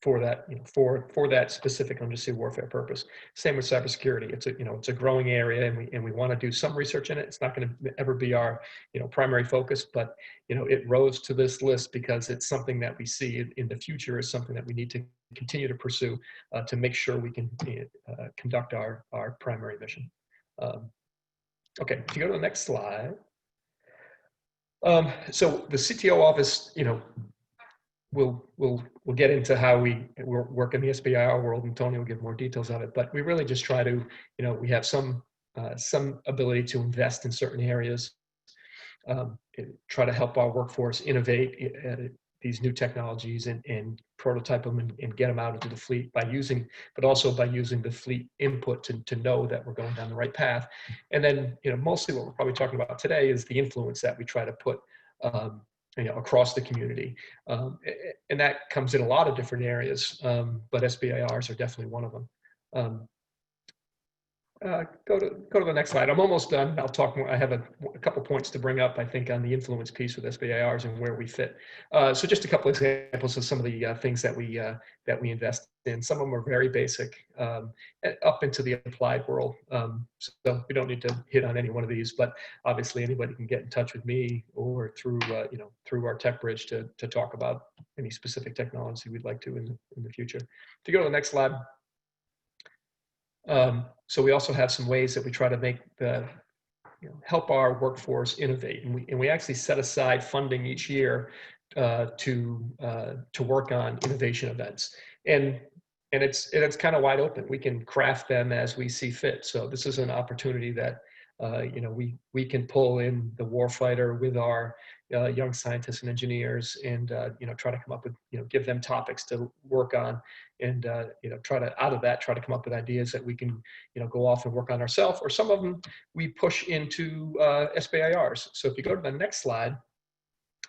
for that, for that specific undersea warfare purpose. Same with cybersecurity. It's a growing area, and we want to do some research in it. It's not going to ever be our primary focus, but it rose to this list because it's something that we see in the future as something that we need to continue to pursue to make sure we can conduct our primary mission. Okay, if you go to the next slide. So the CTO office, we'll get into how we work in the SBIR world, and Tony will give more details of it. But we really just try to, we have some ability to invest in certain areas try to help our workforce innovate these new technologies and prototype them and get them out into the fleet by using, but also by using the fleet input to know that we're going down the right path. And then, mostly what we're probably talking about today is the influence that we try to put across the community. And that comes in a lot of different areas, but SBIRs are definitely one of them. Go to the next slide. I'm almost done. I'll talk more. I have a couple points to bring up, I think, on the influence piece with SBIRs and where we fit. So just a couple examples of some of the things that we invest in. Some of them are very basic, up into the applied world. So we don't need to hit on any one of these, but obviously anybody can get in touch with me or through through our tech bridge to talk about any specific technology we'd like to in the future. If you go to the next slide. So we also have some ways that we try to make help our workforce innovate, and we actually set aside funding each year to work on innovation events, and it's kind of wide open. We can craft them as we see fit. So this is an opportunity that we can pull in the warfighter with our young scientists and engineers, and try to come up with give them topics to work on, and try to come up with ideas that we can go off and work on ourselves, or some of them we push into SBIRs. So if you go to the next slide,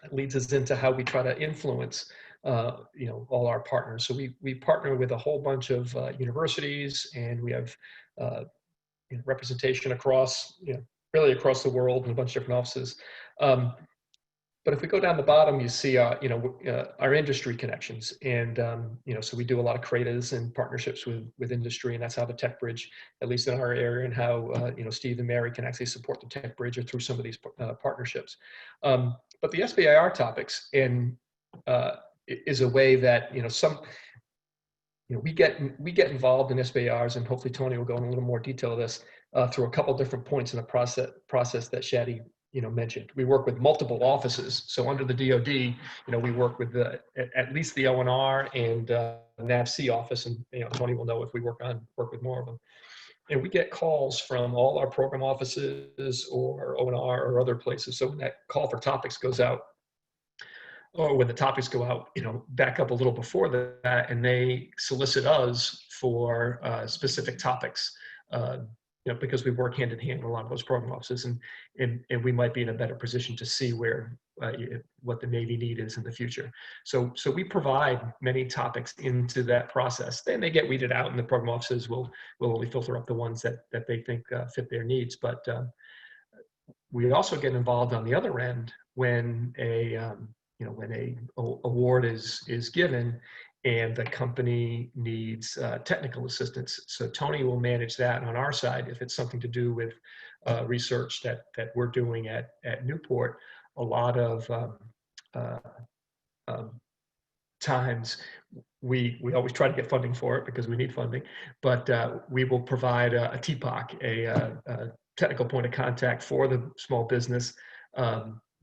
it leads us into how we try to influence all our partners. So we partner with a whole bunch of universities, and we have representation across really across the world in a bunch of different offices. But if we go down the bottom, you see our industry connections, and so we do a lot of creatives and partnerships with industry, and that's how the Tech Bridge, at least in our area, and how Steve and Mary can actually support the Tech Bridge or through some of these partnerships. But the SBIR topics is a way that we get involved in SBIRs, and hopefully Tony will go in a little more detail of this through a couple different points in the process that Shadi mentioned. We work with multiple offices. So under the DoD, we work with at least the ONR and NAVC office, and Tony will know if we work with more of them. And we get calls from all our program offices or ONR or other places. So when that call for topics goes out, or when the topics go out, back up a little before that, and they solicit us for specific topics, because we work hand in hand with a lot of those program offices, and we might be in a better position to see where what the Navy need is in the future. So we provide many topics into that process. Then they get weeded out, and the program offices will only filter up the ones that they think fit their needs. But we also get involved on the other end when when a award is given and the company needs technical assistance. So Tony will manage that on our side if it's something to do with research that we're doing at Newport. A lot of times we always try to get funding for it because we need funding, but we will provide a TPOC, a technical point of contact for the small business,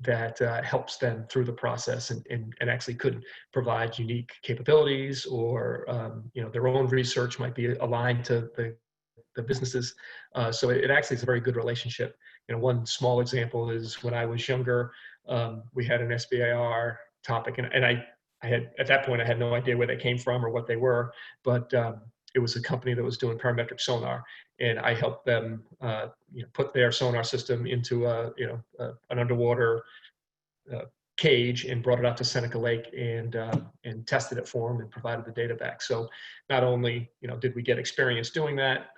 that helps them through the process, and actually could provide unique capabilities, or their own research might be aligned to the businesses. So it actually is a very good relationship. One small example is when I was younger, we had an SBIR topic, and I had, at that point, I had no idea where they came from or what they were, but it was a company that was doing parametric sonar, and I helped them put their sonar system into an underwater cage, and brought it out to Seneca Lake and tested it for them and provided the data back. So not only did we get experience doing that,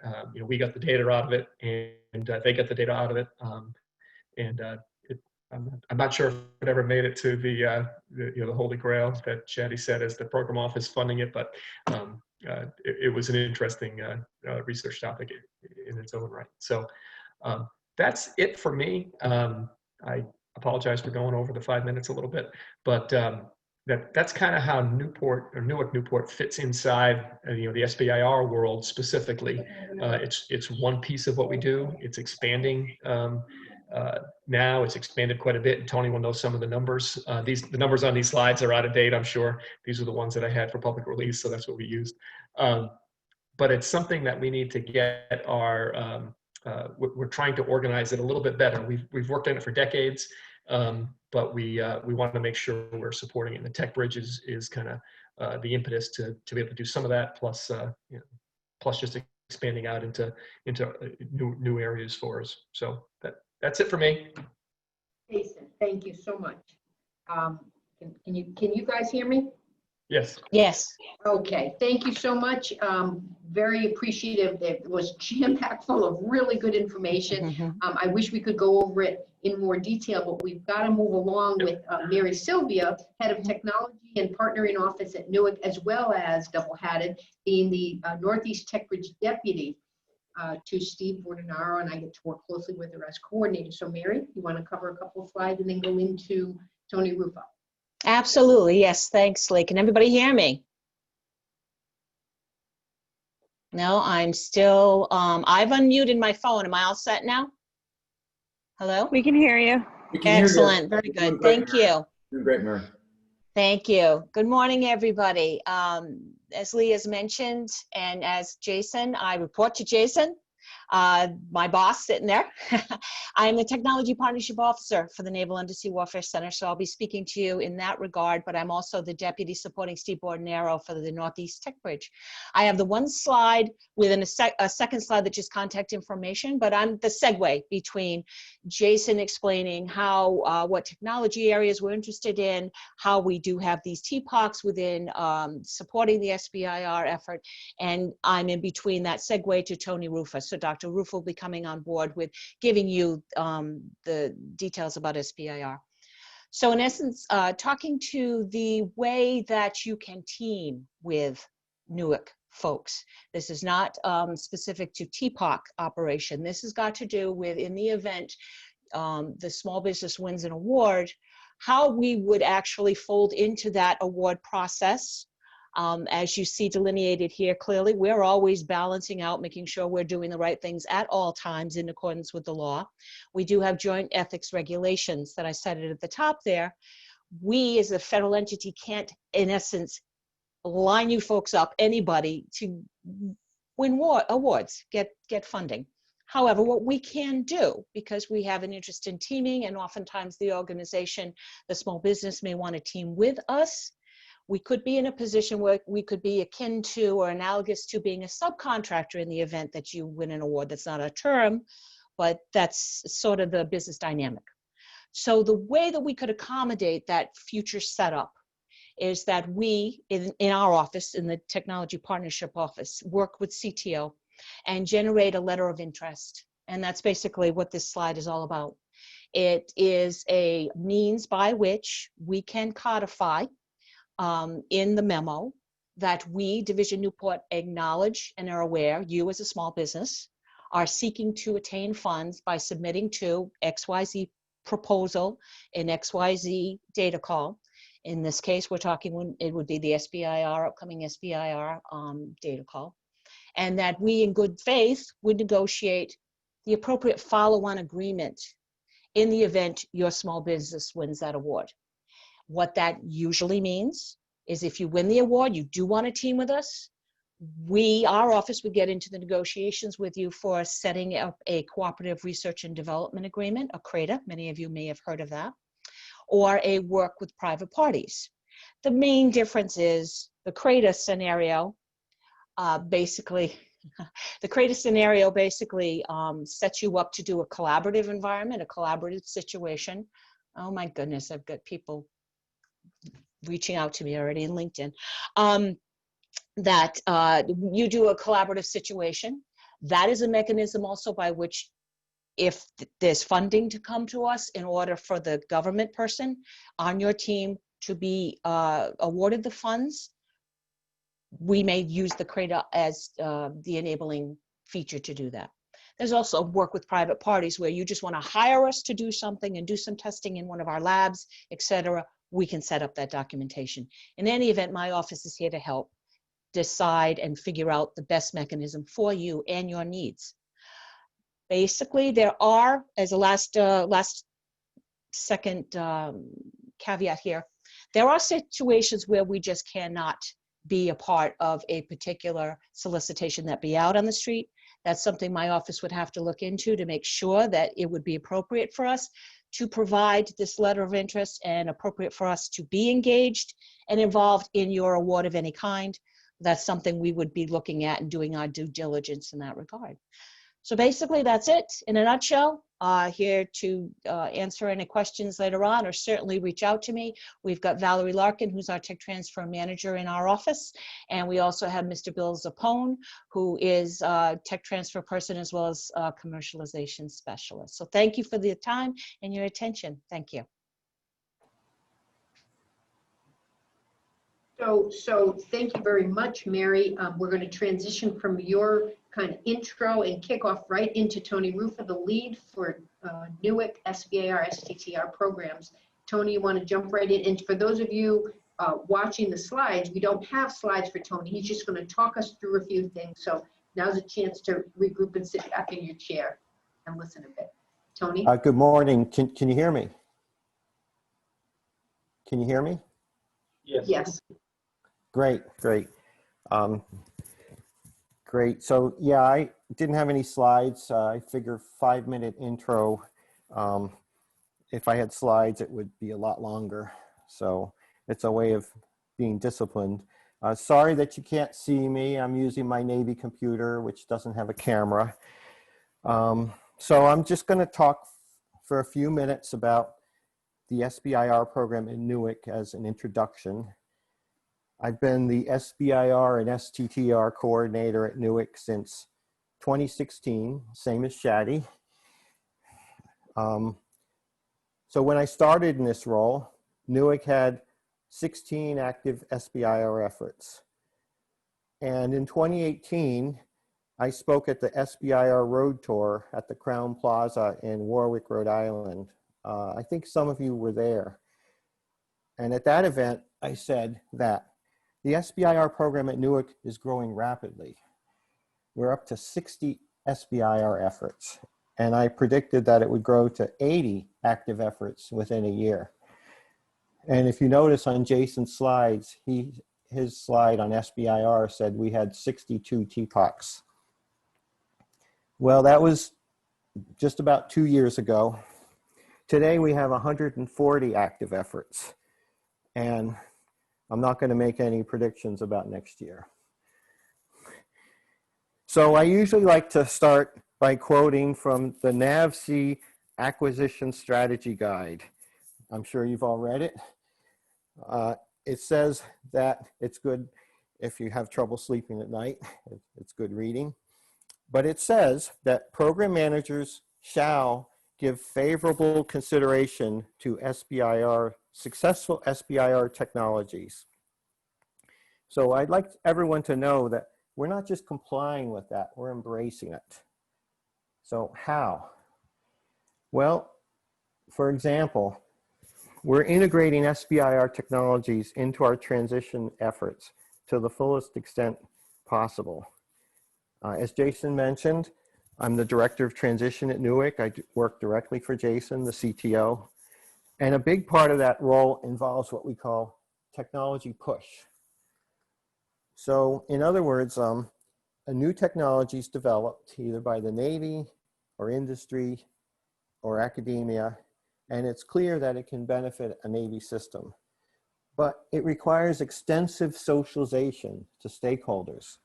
we got the data out of it, and they got the data out of it, I'm not sure if it ever made it to the Holy Grail that Shadi said as the program office funding it, but it was an interesting research topic in its own right. So that's it for me. I apologize for going over the 5 minutes a little bit, but that's kind of how Newark Newport fits inside the SBIR world specifically. It's one piece of what we do. It's expanding. Now it's expanded quite a bit, and Tony will know some of the numbers. The numbers on these slides are out of date, I'm sure. These are the ones that I had for public release, so that's what we used. But it's something that we need to get our, we're trying to organize it a little bit better. We've worked on it for decades. But we want to make sure we're supporting it. And the Tech Bridge is kind of the impetus to be able to do some of that, plus plus just expanding out into new areas for us. So that's it for me. Jason, thank you so much. Can you guys hear me? Yes. Yes. Okay, thank you so much. Very appreciative. It was jam-packed full of really good information. Mhm. I wish we could go over it in more detail, but we've got to move along with Mary Sylvia, Head of Technology and Partnering Office at Newark, as well as double-hatted, being the Northeast Tech Bridge Deputy to Steve Bordenaro, and I get to work closely with her as coordinator. So Mary, you want to cover a couple of slides and then go into Tony Rufo? Absolutely. Yes. Thanks, Lee. Can everybody hear me? No, I'm still, I've unmuted my phone. Am I all set now? Hello? We can hear you. We can hear you. Excellent. Very You're doing good. great, Thank Mary. you. Doing great, Mary. Thank you. Good morning, everybody. As Lee has mentioned, and as Jason, I report to Jason, my boss sitting there. I'm the Technology Partnership Officer for the Naval Undersea Warfare Center, so I'll be speaking to you in that regard, but I'm also the Deputy supporting Steve Bordenaro for the Northeast Tech Bridge. I have the one slide within a second slide that's just contact information, but I'm the segue between Jason explaining how, what technology areas we're interested in, how we do have these TPOCs within supporting the SBIR effort, and I'm in between that segue to Tony Rufo. So Dr. Rufo will be coming on board with giving you the details about SBIR. So in essence, talking to the way that you can team with Newark folks. This is not specific to TPOC operation. This has got to do with, in the event the small business wins an award, how we would actually fold into that award process. As you see delineated here clearly, we're always balancing out, making sure we're doing the right things at all times in accordance with the law. We do have joint ethics regulations that I cited at the top there. We as a federal entity can't, in essence, line you folks up, anybody, to win awards, get funding. However, what we can do, because we have an interest in teaming, and oftentimes the organization, the small business may want to team with us, we could be in a position where we could be akin to or analogous to being a subcontractor in the event that you win an award. That's not a term, but that's sort of the business dynamic. So the way that we could accommodate that future setup is that we, in our office, in the Technology Partnership Office, work with CTO and generate a letter of interest. And that's basically what this slide is all about. It is a means by which we can codify in the memo that we, Division Newport, acknowledge and are aware you as a small business are seeking to attain funds by submitting to XYZ proposal in XYZ data call. In this case, we're talking when it would be the SBIR, upcoming SBIR data call. And that we in good faith would negotiate the appropriate follow-on agreement in the event your small business wins that award. What that usually means is if you win the award, you do want to team with us, our office would get into the negotiations with you for setting up a cooperative research and development agreement, a CRADA, many of you may have heard of that, or a work with private parties. The main difference is the CRADA scenario basically sets you up to do a collaborative environment, a collaborative situation. Oh my goodness, I've got people reaching out to me already in LinkedIn. That you do a collaborative situation. That is a mechanism also by which, if there's funding to come to us in order for the government person on your team to be awarded the funds, we may use the CRADA as the enabling feature to do that. There's also work with private parties where you just want to hire us to do something and do some testing in one of our labs, etc. We can set up that documentation. In any event, my office is here to help decide and figure out the best mechanism for you and your needs. Basically, there are, as a last second caveat here, there are situations where we just cannot be a part of a particular solicitation that be out on the street. That's something my office would have to look into to make sure that it would be appropriate for us to provide this letter of interest and appropriate for us to be engaged and involved in your award of any kind. That's something we would be looking at and doing our due diligence in that regard. So basically that's it in a nutshell. Here to answer any questions later on, or certainly reach out to me. We've got Valerie Larkin, who's our tech transfer manager in our office. And we also have Mr. Bill Zappone, who is a tech transfer person as well as a commercialization specialist. So thank you for the time and your attention. Thank you. So thank you very much, Mary. We're going to transition from your kind of intro and kick off right into Tony Rufa, the lead for NEWIC, SBIR, STTR programs. Tony, you want to jump right in? And for those of you watching the slides, we don't have slides for Tony. He's just going to talk us through a few things. So now's a chance to regroup and sit back in your chair and listen a bit. Tony? Good morning. Can you hear me? Can you hear me? Yes. Yes. Great, great. Great. So yeah, I didn't have any slides. I figure 5-minute intro. If I had slides, it would be a lot longer. So it's a way of being disciplined. Sorry that you can't see me. I'm using my Navy computer, which doesn't have a camera. So I'm just going to talk for a few minutes about the SBIR program in NEWIC as an introduction. I've been the SBIR and STTR coordinator at NEWIC since 2016, same as Shadi. So when I started in this role, NEWIC had 16 active SBIR efforts. And in 2018, I spoke at the SBIR Road Tour at the Crown Plaza in Warwick, Rhode Island. I think some of you were there. And at that event, I said that the SBIR program at NEWIC is growing rapidly. We're up to 60 SBIR efforts, and I predicted that it would grow to 80 active efforts within a year. And if you notice on Jason's slides, his slide on SBIR said we had 62 TPOCs. Well, that was just about 2 years ago. Today we have 140 active efforts, and I'm not going to make any predictions about next year. So I usually like to start by quoting from the NAVC Acquisition Strategy Guide. I'm sure you've all read it. It says that it's good if you have trouble sleeping at night. It's good reading. But it says that program managers shall give favorable consideration to successful SBIR technologies. So I'd like everyone to know that we're not just complying with that, we're embracing it. So how? Well, for example, we're integrating SBIR technologies into our transition efforts to the fullest extent possible. As Jason mentioned, I'm the Director of Transition at NEWIC. I work directly for Jason, the CTO. And a big part of that role involves what we call technology push. So in other words, a new technology is developed either by the Navy or industry or academia, and it's clear that it can benefit a Navy system. But it requires extensive socialization to stakeholders,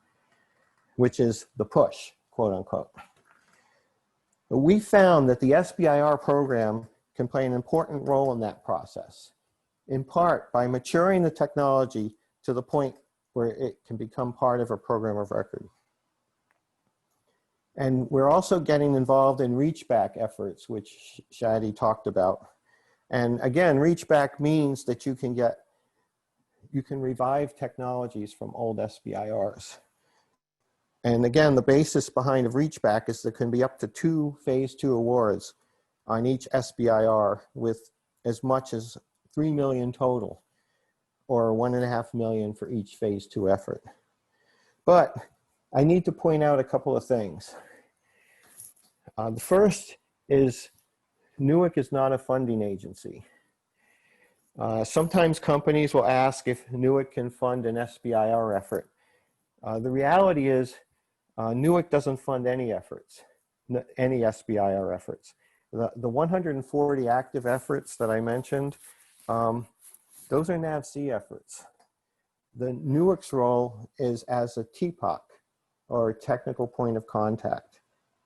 which is the push, quote unquote. But we found that the SBIR program can play an important role in that process, in part by maturing the technology to the point where it can become part of a program of record. And we're also getting involved in Reachback efforts, which Shadi talked about. And again, Reachback means that you can revive technologies from old SBIRs. And again, the basis behind of Reachback is there can be up to 2 phase 2 awards on each SBIR with as much as 3 million total, or 1.5 million for each phase 2 effort. But I need to point out a couple of things. The first is NEWIC is not a funding agency. Sometimes companies will ask if NEWIC can fund an SBIR effort. The reality is NEWIC doesn't fund any efforts, any SBIR efforts. The 140 active efforts that I mentioned, those are NAVC efforts. The NEWIC's role is as a TPOC, or technical point of contact,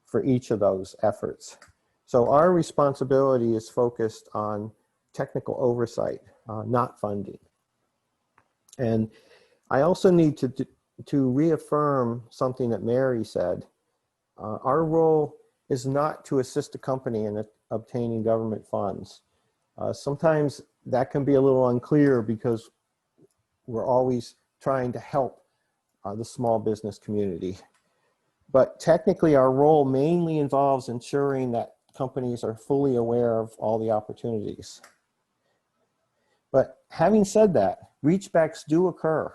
for each of those efforts. So our responsibility is focused on technical oversight, not funding. And I also need to reaffirm something that Mary said. Our role is not to assist a company in obtaining government funds. Sometimes that can be a little unclear because we're always trying to help the small business community. But technically, our role mainly involves ensuring that companies are fully aware of all the opportunities. But having said that, reachbacks do occur.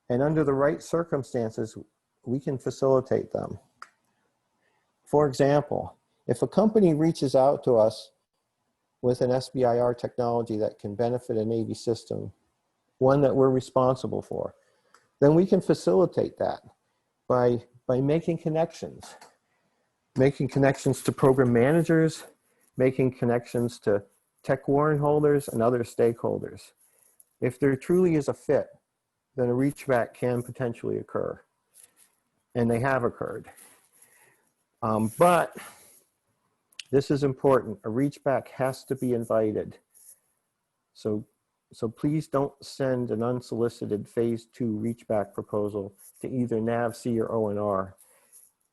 And under the right circumstances, we can facilitate them. For example, if a company reaches out to us with an SBIR technology that can benefit a Navy system, one that we're responsible for, then we can facilitate that by making connections to program managers, making connections to tech warrant holders and other stakeholders. If there truly is a fit, then a reachback can potentially occur, and they have occurred. But this is important. A reachback has to be invited. So please don't send an unsolicited phase 2 reachback proposal to either NAVC or ONR.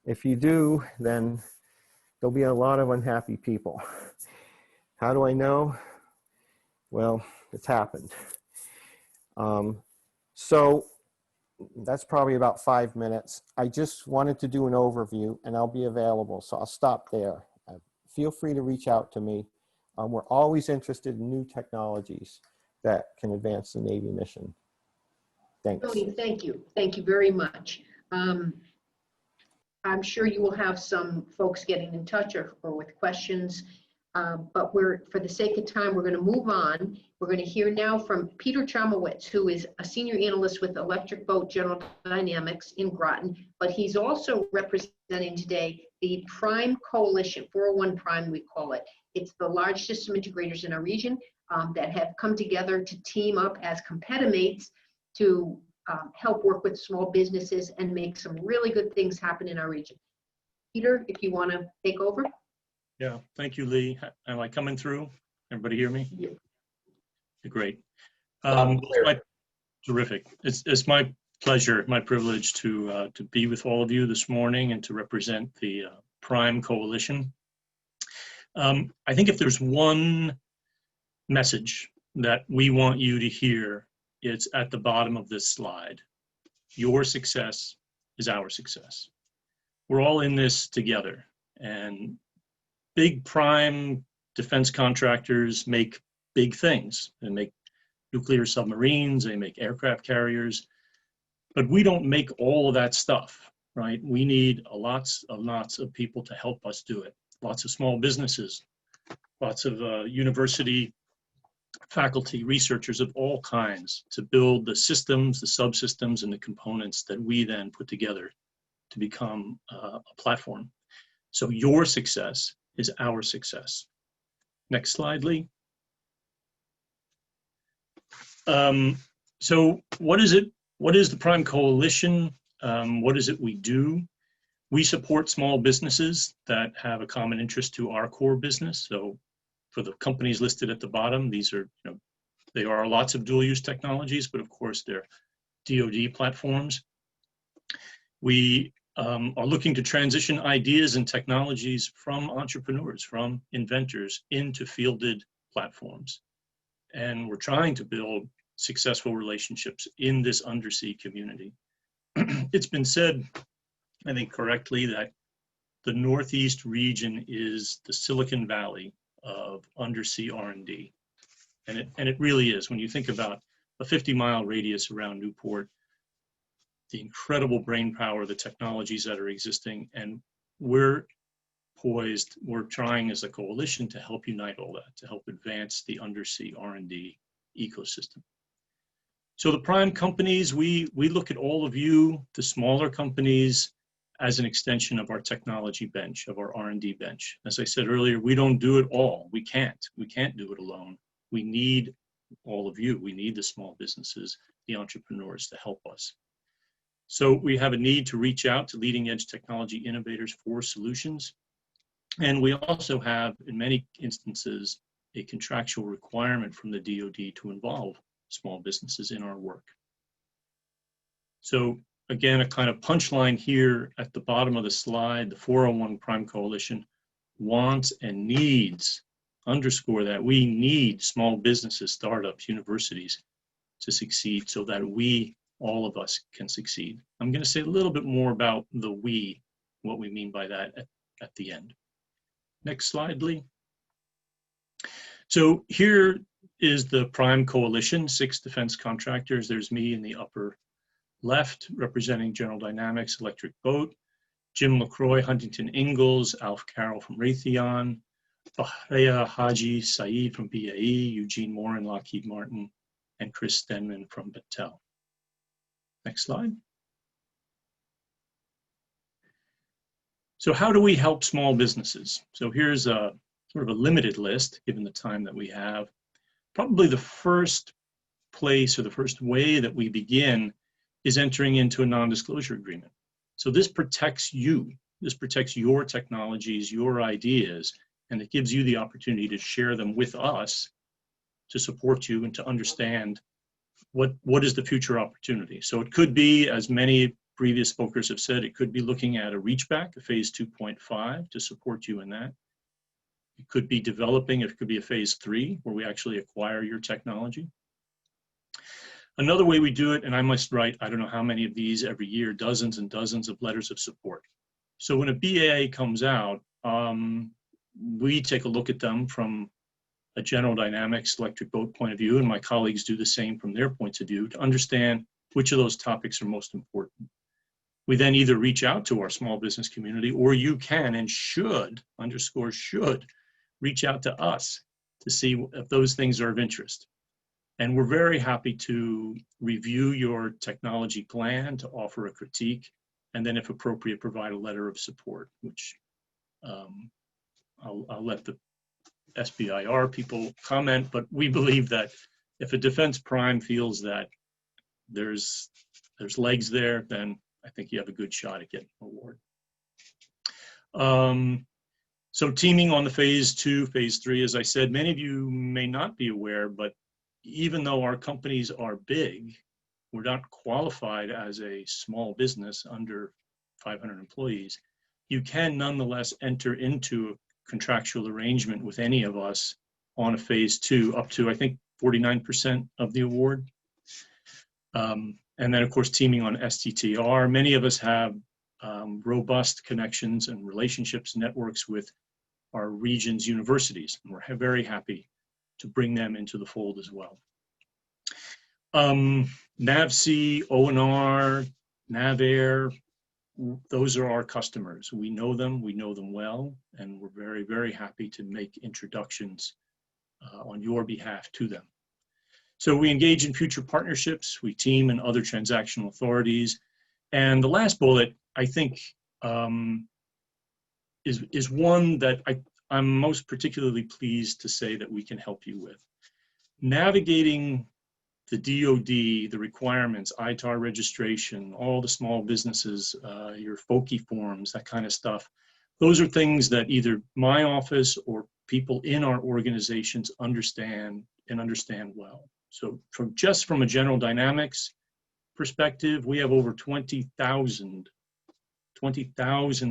If you do, then there'll be a lot of unhappy people. How do I know? Well, it's happened. So that's probably about 5 minutes. I just wanted to do an overview, and I'll be available, so I'll stop there. Feel free to reach out to me. We're always interested in new technologies that can advance the Navy mission. Thanks. Tony, thank you. Thank you very much. I'm sure you will have some folks getting in touch or with questions, but for the sake of time, we're going to move on. We're going to hear now from Peter Chomowitz, who is a senior analyst with Electric Boat General Dynamics in Groton, but he's also representing today the Prime Coalition, 401 Prime we call it. It's the large system integrators in our region that have come together to team up as competimates to help work with small businesses and make some really good things happen in our region. Peter, if you want to take over. Yeah, thank you, Lee. Am I coming through? Everybody hear me? Yeah. Great. Clear. Terrific. It's my pleasure, my privilege to be with all of you this morning and to represent the Prime Coalition. I think if there's one message that we want you to hear, it's at the bottom of this slide. Your success is our success. We're all in this together, and big prime defense contractors make big things. They make nuclear submarines, they make aircraft carriers, but we don't make all of that stuff, right? We need lots of people to help us do it. Lots of small businesses, lots of university faculty, researchers of all kinds to build the systems, the subsystems, and the components that we then put together to become a platform. So your success is our success. Next slide, Lee. So what is it? What is the Prime Coalition? What is it we do? We support small businesses that have a common interest to our core business. So for the companies listed at the bottom, these are, they are lots of dual use technologies, but of course they're DoD platforms. We are looking to transition ideas and technologies from entrepreneurs, from inventors, into fielded platforms. And we're trying to build successful relationships in this undersea community. It's been said, I think correctly, that the Northeast region is the Silicon Valley of undersea R&D. And it really is. When you think about a 50-mile radius around Newport, the incredible brain power, the technologies that are existing, and we're poised, we're trying as a coalition to help unite all that, to help advance the undersea R&D ecosystem. So the prime companies, we look at all of you, the smaller companies, as an extension of our technology bench, of our R&D bench. As I said earlier, we don't do it all. We can't do it alone. We need all of you. We need the small businesses, the entrepreneurs to help us. So we have a need to reach out to leading edge technology innovators for solutions. And we also have, in many instances, a contractual requirement from the DoD to involve small businesses in our work. So again, a kind of punchline here at the bottom of the slide, the 401 Prime Coalition wants and needs, underscore that, we need small businesses, startups, universities to succeed so that we, all of us, can succeed. I'm going to say a little bit more about the we, what we mean by that at the end. Next slide, Lee. So here is the Prime Coalition, 6 defense contractors. There's me in the upper left, representing General Dynamics, Electric Boat, Jim LaCroix, Huntington Ingalls, Alf Carroll from Raytheon, Bahreya Haji Saeed from BAE, Eugene Morin, Lockheed Martin, and Chris Stenman from Battelle. Next slide. So how do we help small businesses? So here's a sort of a limited list, given the time that we have. Probably the first place or the first way that we begin is entering into a non-disclosure agreement. So this protects you. This protects your technologies, your ideas, and it gives you the opportunity to share them with us to support you and to understand what is the future opportunity. So it could be, as many previous speakers have said, it could be looking at a Reachback, a phase 2.5 to support you in that. It could be developing, it could be a phase 3 where we actually acquire your technology. Another way we do it, and I must write, I don't know how many of these every year, dozens and dozens of letters of support. So when a BAA comes out, we take a look at them from a General Dynamics Electric Boat point of view, and my colleagues do the same from their points of view to understand which of those topics are most important. We then either reach out to our small business community, or you can and should, underscore should, reach out to us to see if those things are of interest. And we're very happy to review your technology plan, to offer a critique, and then if appropriate, provide a letter of support, which I'll let the SBIR people comment, but we believe that if a defense prime feels that there's legs there, then I think you have a good shot at getting an award. So teaming on the phase 2, phase 3, as I said, many of you may not be aware, but even though our companies are big, we're not qualified as a small business under 500 employees. You can nonetheless enter into a contractual arrangement with any of us on a phase 2 up to, I think, 49% of the award. And then, of course, teaming on STTR. Many of us have robust connections and relationships, networks with our region's universities, and we're very happy to bring them into the fold as well. NAVC, ONR, NAVAIR, those are our customers. We know them well, and we're very, very happy to make introductions on your behalf to them. So we engage in future partnerships, we team in other transactional authorities. And the last bullet, I think, is one that I'm most particularly pleased to say that we can help you with. Navigating the DoD, the requirements, ITAR registration, all the small businesses, your FOCI forms, that kind of stuff. Those are things that either my office or people in our organizations understand and understand well. So just from a General Dynamics perspective, we have over 20,000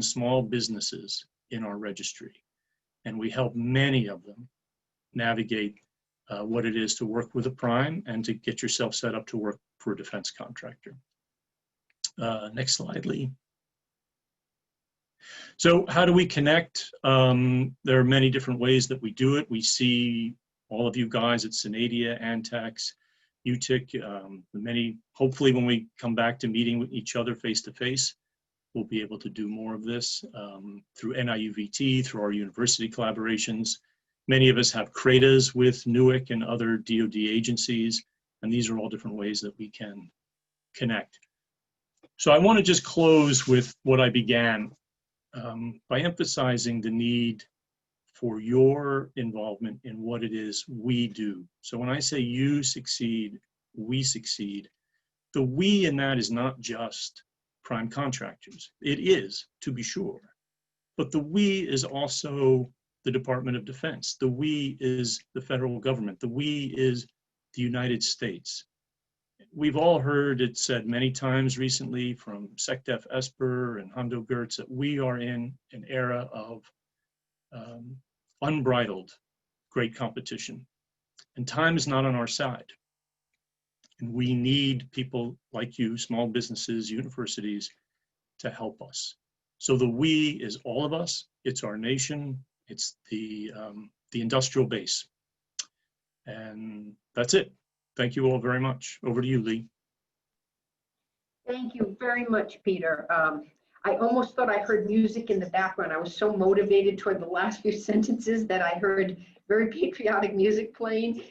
small businesses in our registry, and we help many of them navigate what it is to work with a prime and to get yourself set up to work for a defense contractor. Next slide, Lee. So how do we connect? There are many different ways that we do it. We see all of you guys at Synadia, Antex, UTIC, hopefully when we come back to meeting with each other face-to-face, we'll be able to do more of this through NIUVT, through our university collaborations. Many of us have CRADAs with NUIC and other DoD agencies, and these are all different ways that we can connect. So I want to just close with what I began by emphasizing the need for your involvement in what it is we do. So when I say you succeed, we succeed, the we in that is not just prime contractors. It is, to be sure. But the we is also the Department of Defense. The we is the federal government. The we is the United States. We've all heard it said many times recently from SecDef Esper and Hondo Gertz that we are in an era of unbridled great competition. And time is not on our side. And we need people like you, small businesses, universities, to help us. So the we is all of us. It's our nation. It's the industrial base. And that's it. Thank you all very much. Over to you, Lee. Thank you very much, Peter. I almost thought I heard music in the background. I was so motivated toward the last few sentences that I heard very patriotic music playing.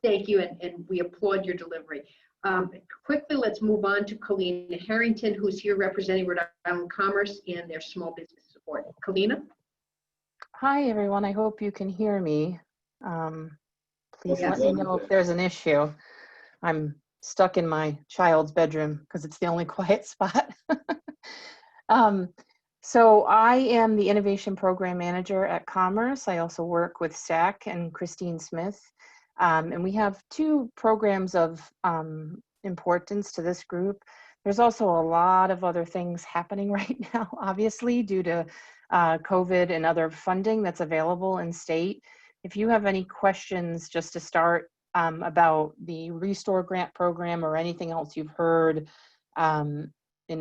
Thank you, and we applaud your delivery. Quickly, let's move on to Kalina Harrington, who's here representing Rhode Island Commerce and their small business support. Kalina? Hi, everyone. I hope you can hear me. Please Yes. let me know if there's an issue. I'm stuck in my child's bedroom because it's the only quiet spot. So I am the Innovation Program Manager at Commerce. I also work with SAC and Christine Smith. And we have two programs of importance to this group. There's also a lot of other things happening right now, obviously, due to COVID and other funding that's available in state. If you have any questions just to start about the Restore Grant Program or anything else you've heard in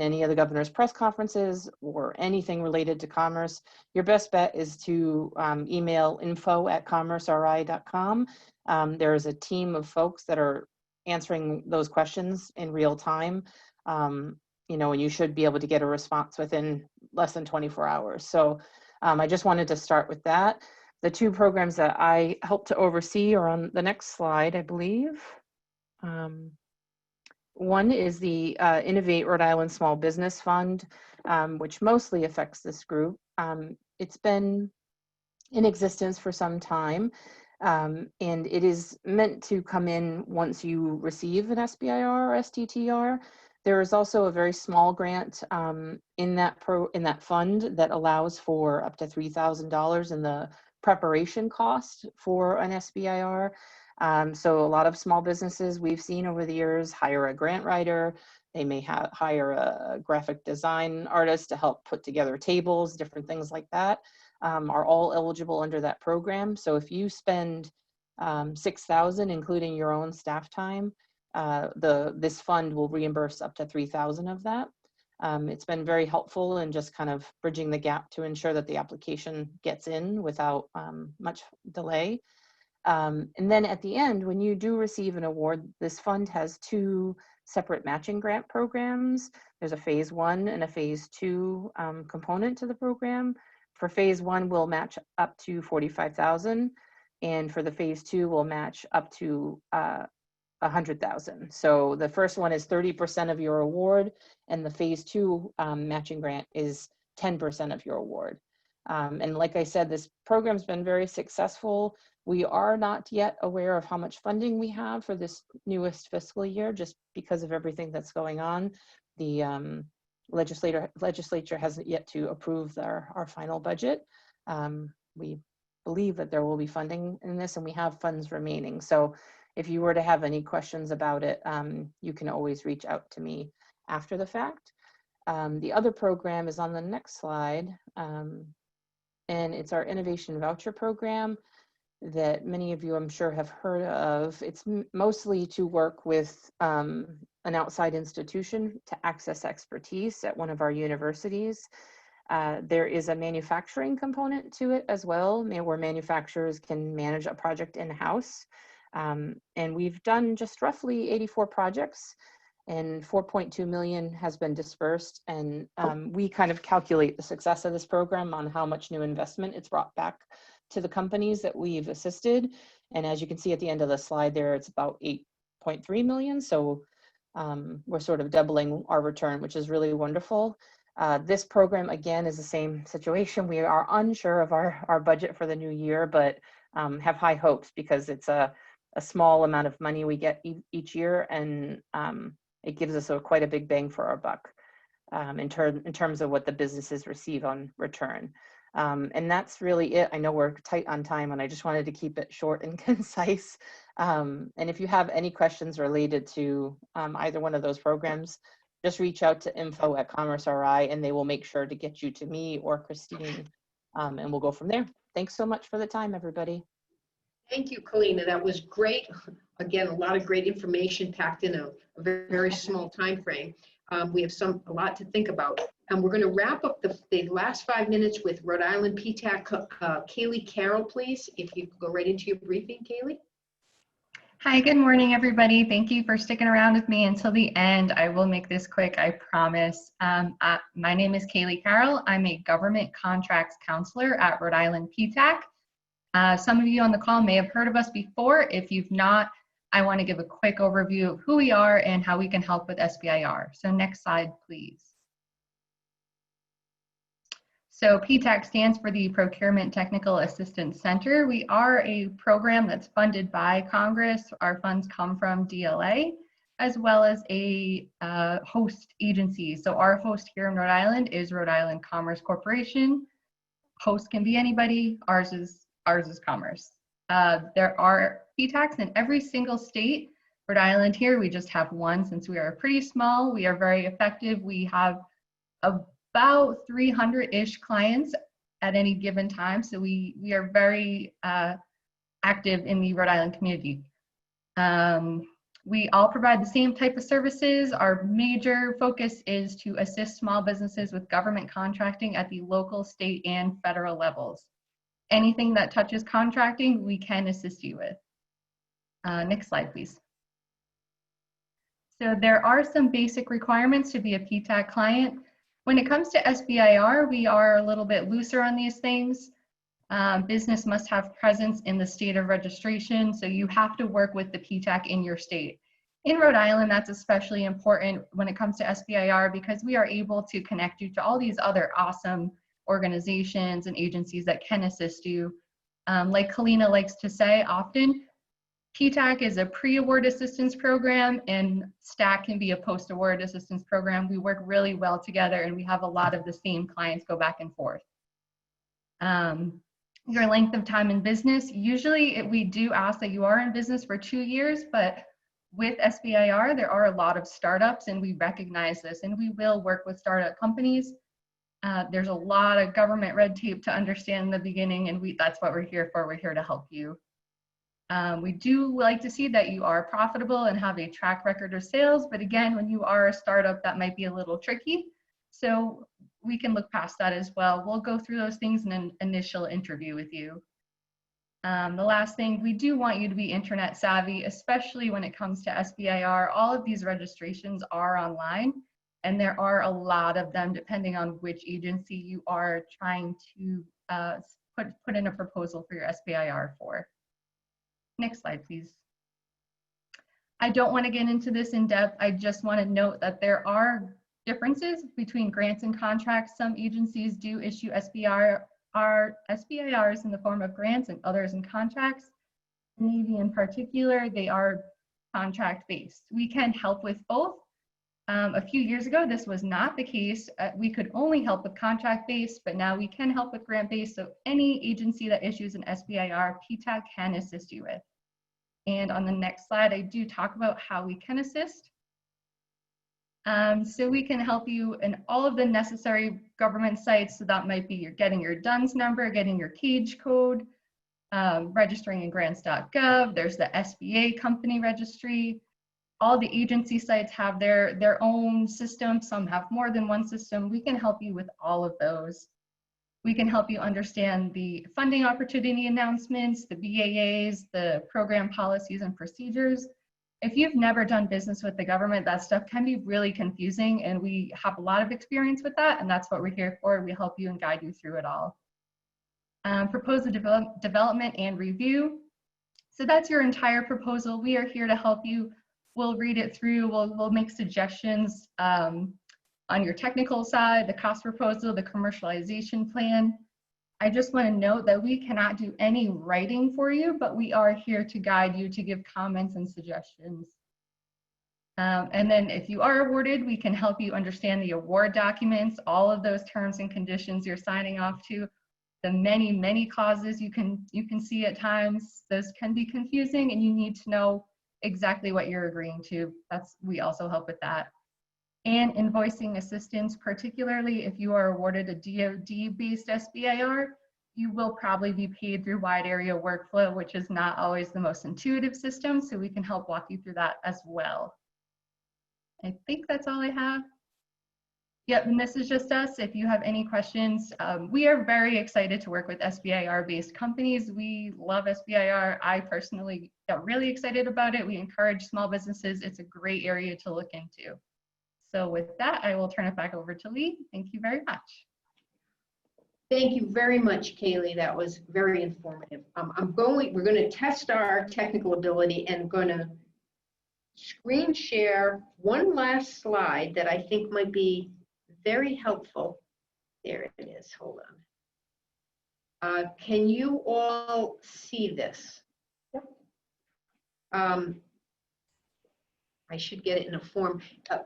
any of the governor's press conferences or anything related to commerce, your best bet is to email info@commerceri.com. There is a team of folks that are answering those questions in real time, you know, and you should be able to get a response within less than 24 hours. So I just wanted to start with that. The two programs that I help to oversee are on the next slide, I believe. One is the Innovate Rhode Island Small Business Fund, which mostly affects this group. It's been in existence for some time, and it is meant to come in once you receive an SBIR or STTR. There is also a very small grant in that fund that allows for up to $3,000 in the preparation cost for an SBIR. So a lot of small businesses we've seen over the years hire a grant writer. They may hire a graphic design artist to help put together tables, different things like that, are all eligible under that program. So if you spend $6,000, including your own staff time, this fund will reimburse up to $3,000 of that. It's been very helpful in just kind of bridging the gap to ensure that the application gets in without much delay. And then at the end, when you do receive an award, this fund has two separate matching grant programs. There's a phase 1 and a phase 2 component to the program. For phase 1, we'll match up to $45,000, and for the phase 2, we'll match up to $100,000. So the first one is 30% of your award, and the phase 2 matching grant is 10% of your award. And like I said, this program's been very successful. We are not yet aware of how much funding we have for this newest fiscal year, just because of everything that's going on. The legislature hasn't yet to approve our final budget. We believe that there will be funding in this, and we have funds remaining. So if you were to have any questions about it, you can always reach out to me after the fact. The other program is on the next slide, and it's our Innovation Voucher Program that many of you, I'm sure, have heard of. It's mostly to work with an outside institution to access expertise at one of our universities. There is a manufacturing component to it as well, where manufacturers can manage a project in-house. And we've done just roughly 84 projects, and 4.2 million has been dispersed. And we kind of calculate the success of this program on how much new investment it's brought back to the companies that we've assisted. And as you can see at the end of the slide there, it's about 8.3 million. So we're sort of doubling our return, which is really wonderful. This program, again, is the same situation. We are unsure of our budget for the new year, but have high hopes because it's a small amount of money we get each year, and it gives us quite a big bang for our buck in terms of what the businesses receive on return. And that's really it. I know we're tight on time, and I just wanted to keep it short and concise. And if you have any questions related to either one of those programs, just reach out to info@CommerceRI, and they will make sure to get you to me or Christine, and we'll go from there. Thanks so much for the time, everybody. Thank you, Kalina. That was great. Again, a lot of great information packed in a very small time frame. We have a lot to think about. And we're going to wrap up the last 5 minutes with Rhode Island PTAC. Kaylee Carroll, please, if you could go right into your briefing, Kaylee. Hi, good morning, everybody. Thank you for sticking around with me until the end. I will make this quick, I promise. My name is Kaylee Carroll. I'm a government contracts counselor at Rhode Island PTAC. Some of you on the call may have heard of us before. If you've not, I want to give a quick overview of who we are and how we can help with SBIR. So next slide, please. So PTAC stands for the Procurement Technical Assistance Center. We are a program that's funded by Congress. Our funds come from DLA, as well as a host agency. So our host here in Rhode Island is Rhode Island Commerce Corporation. Host can be anybody. Ours is Commerce. There are PTACs in every single state. Rhode Island here, we just have one since we are pretty small. We are very effective. We have about 300-ish clients at any given time. So we are very active in the Rhode Island community. We all provide the same type of services. Our major focus is to assist small businesses with government contracting at the local, state, and federal levels. Anything that touches contracting, we can assist you with. Next slide, please. So there are some basic requirements to be a PTAC client. When it comes to SBIR, we are a little bit looser on these things. Business must have presence in the state of registration, so you have to work with the PTAC in your state. In Rhode Island, that's especially important when it comes to SBIR because we are able to connect you to all these other awesome organizations and agencies that can assist you. Like Kalina likes to say often, PTAC is a pre-award assistance program and STAC can be a post-award assistance program. We work really well together and we have a lot of the same clients go back and forth. Your length of time in business, usually we do ask that you are in business for 2 years, but with SBIR, there are a lot of startups and we recognize this and we will work with startup companies. There's a lot of government red tape to understand in the beginning and that's what we're here for. We're here to help you. We do like to see that you are profitable and have a track record of sales, but again, when you are a startup, that might be a little tricky. So we can look past that as well. We'll go through those things in an initial interview with you. The last thing, we do want you to be internet savvy, especially when it comes to SBIR. All of these registrations are online, and there are a lot of them depending on which agency you are trying to put in a proposal for your SBIR for. Next slide, please. I don't want to get into this in depth. I just want to note that there are differences between grants and contracts. Some agencies do issue SBIRs in the form of grants and others in contracts. Navy in particular, they are contract-based. We can help with both. A few years ago, this was not the case. We could only help with contract-based, but now we can help with grant-based. So any agency that issues an SBIR, PTAC can assist you with. And on the next slide, I do talk about how we can assist. So we can help you in all of the necessary government sites. So that might be getting your DUNS number, getting your cage code, registering in grants.gov. There's the SBA company registry. All the agency sites have their own system. Some have more than one system. We can help you with all of those. We can help you understand the funding opportunity announcements, the BAAs, the program policies and procedures. If you've never done business with the government, that stuff can be really confusing, and we have a lot of experience with that, and that's what we're here for. We help you and guide you through it all. Proposal development and review. So that's your entire proposal. We are here to help you We'll read it through. We'll make suggestions on your technical side, the cost proposal, the commercialization plan. I just want to note that we cannot do any writing for you, but we are here to guide you, to give comments and suggestions. And then if you are awarded, we can help you understand the award documents, all of those terms and conditions you're signing off to, the many, many clauses you can see at times. Those can be confusing and you need to know exactly what you're agreeing to. We also help with that. And invoicing assistance, particularly if you are awarded a DoD-based SBIR, you will probably be paid through wide area workflow, which is not always the most intuitive system, so we can help walk you through that as well. I think that's all I have. Yep, and this is just us. If you have any questions, we are very excited to work with SBIR-based companies. We love SBIR. I personally got really excited about it. We encourage small businesses. It's a great area to look into. So with that, I will turn it back over to Lee. Thank you very much. Thank you very much, Kaylee. That was very informative. We're going to test our technical ability and going to screen share one last slide that I think might be very helpful. There it is. Hold on. Can you all see this? Yep. I should get it in a form.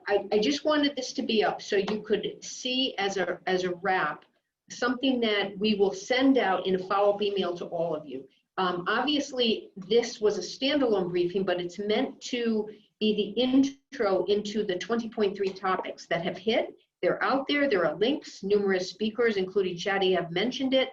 I just wanted this to be up so you could see as a wrap something that we will send out in a follow-up email to all of you. Obviously, this was a standalone briefing, but it's meant to be the intro into the 20.3 topics that have hit. They're out there. There are links. Numerous speakers, including Shadi, have mentioned it.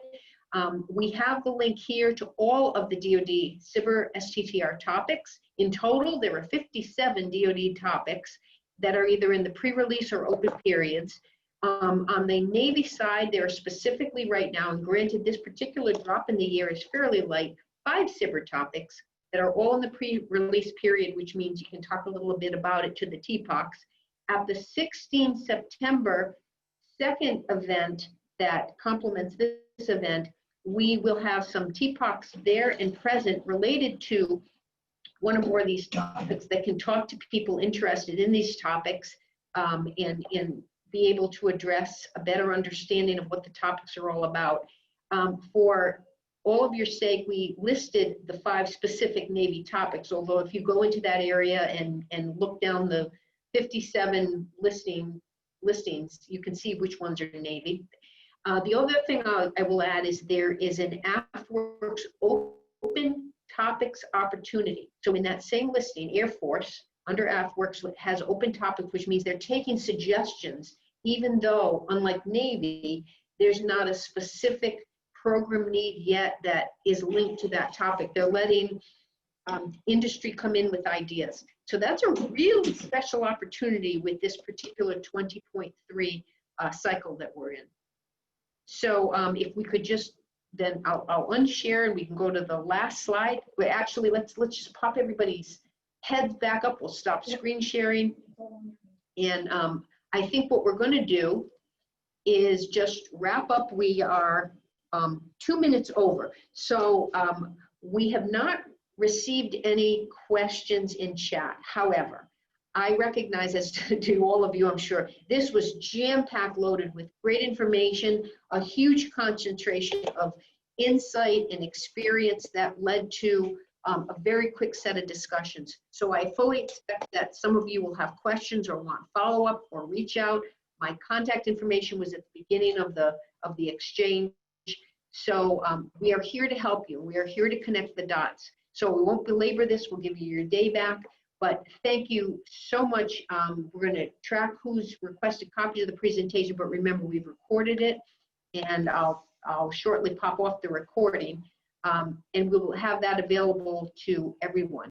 We have the link here to all of the DoD SBIR STTR topics. In total, there are 57 DoD topics that are either in the pre-release or open periods. On the Navy side, there are specifically right now, and granted this particular drop in the year is fairly light, 5 SBIR topics that are all in the pre-release period, which means you can talk a little bit about it to the TPOCs. At the 16 September second event that complements this event, we will have some TPOCs there and present related to one or more of these topics that can talk to people interested in these topics and be able to address a better understanding of what the topics are all about. For all of your sake, we listed the 5 specific Navy topics, although if you go into that area and look down the 57 listings, you can see which ones are Navy. The other thing I will add is there is an AFWERX open topics opportunity. So in that same listing, Air Force, under AFWERX has open topics, which means they're taking suggestions, even though, unlike Navy, there's not a specific program need yet that is linked to that topic. They're letting industry come in with ideas. So that's a really special opportunity with this particular 20.3 cycle that we're in. So if we could just, then I'll unshare and we can go to the last slide. But actually, let's just pop everybody's heads back up. We'll stop screen sharing. And I think what we're going to do is just wrap up. We are 2 minutes over. So we have not received any questions in chat. However, I recognize, as to all of you, I'm sure, this was jam-packed loaded with great information, a huge concentration of insight and experience that led to a very quick set of discussions. So I fully expect that some of you will have questions or want follow-up or reach out. My contact information was at the beginning of the exchange. So we are here to help you. We are here to connect the dots. So we won't belabor this. We'll give you your day back. But thank you so much. We're going to track who's requested copies of the presentation, but remember, we've recorded it, and I'll shortly pop off the recording, and we will have that available to everyone.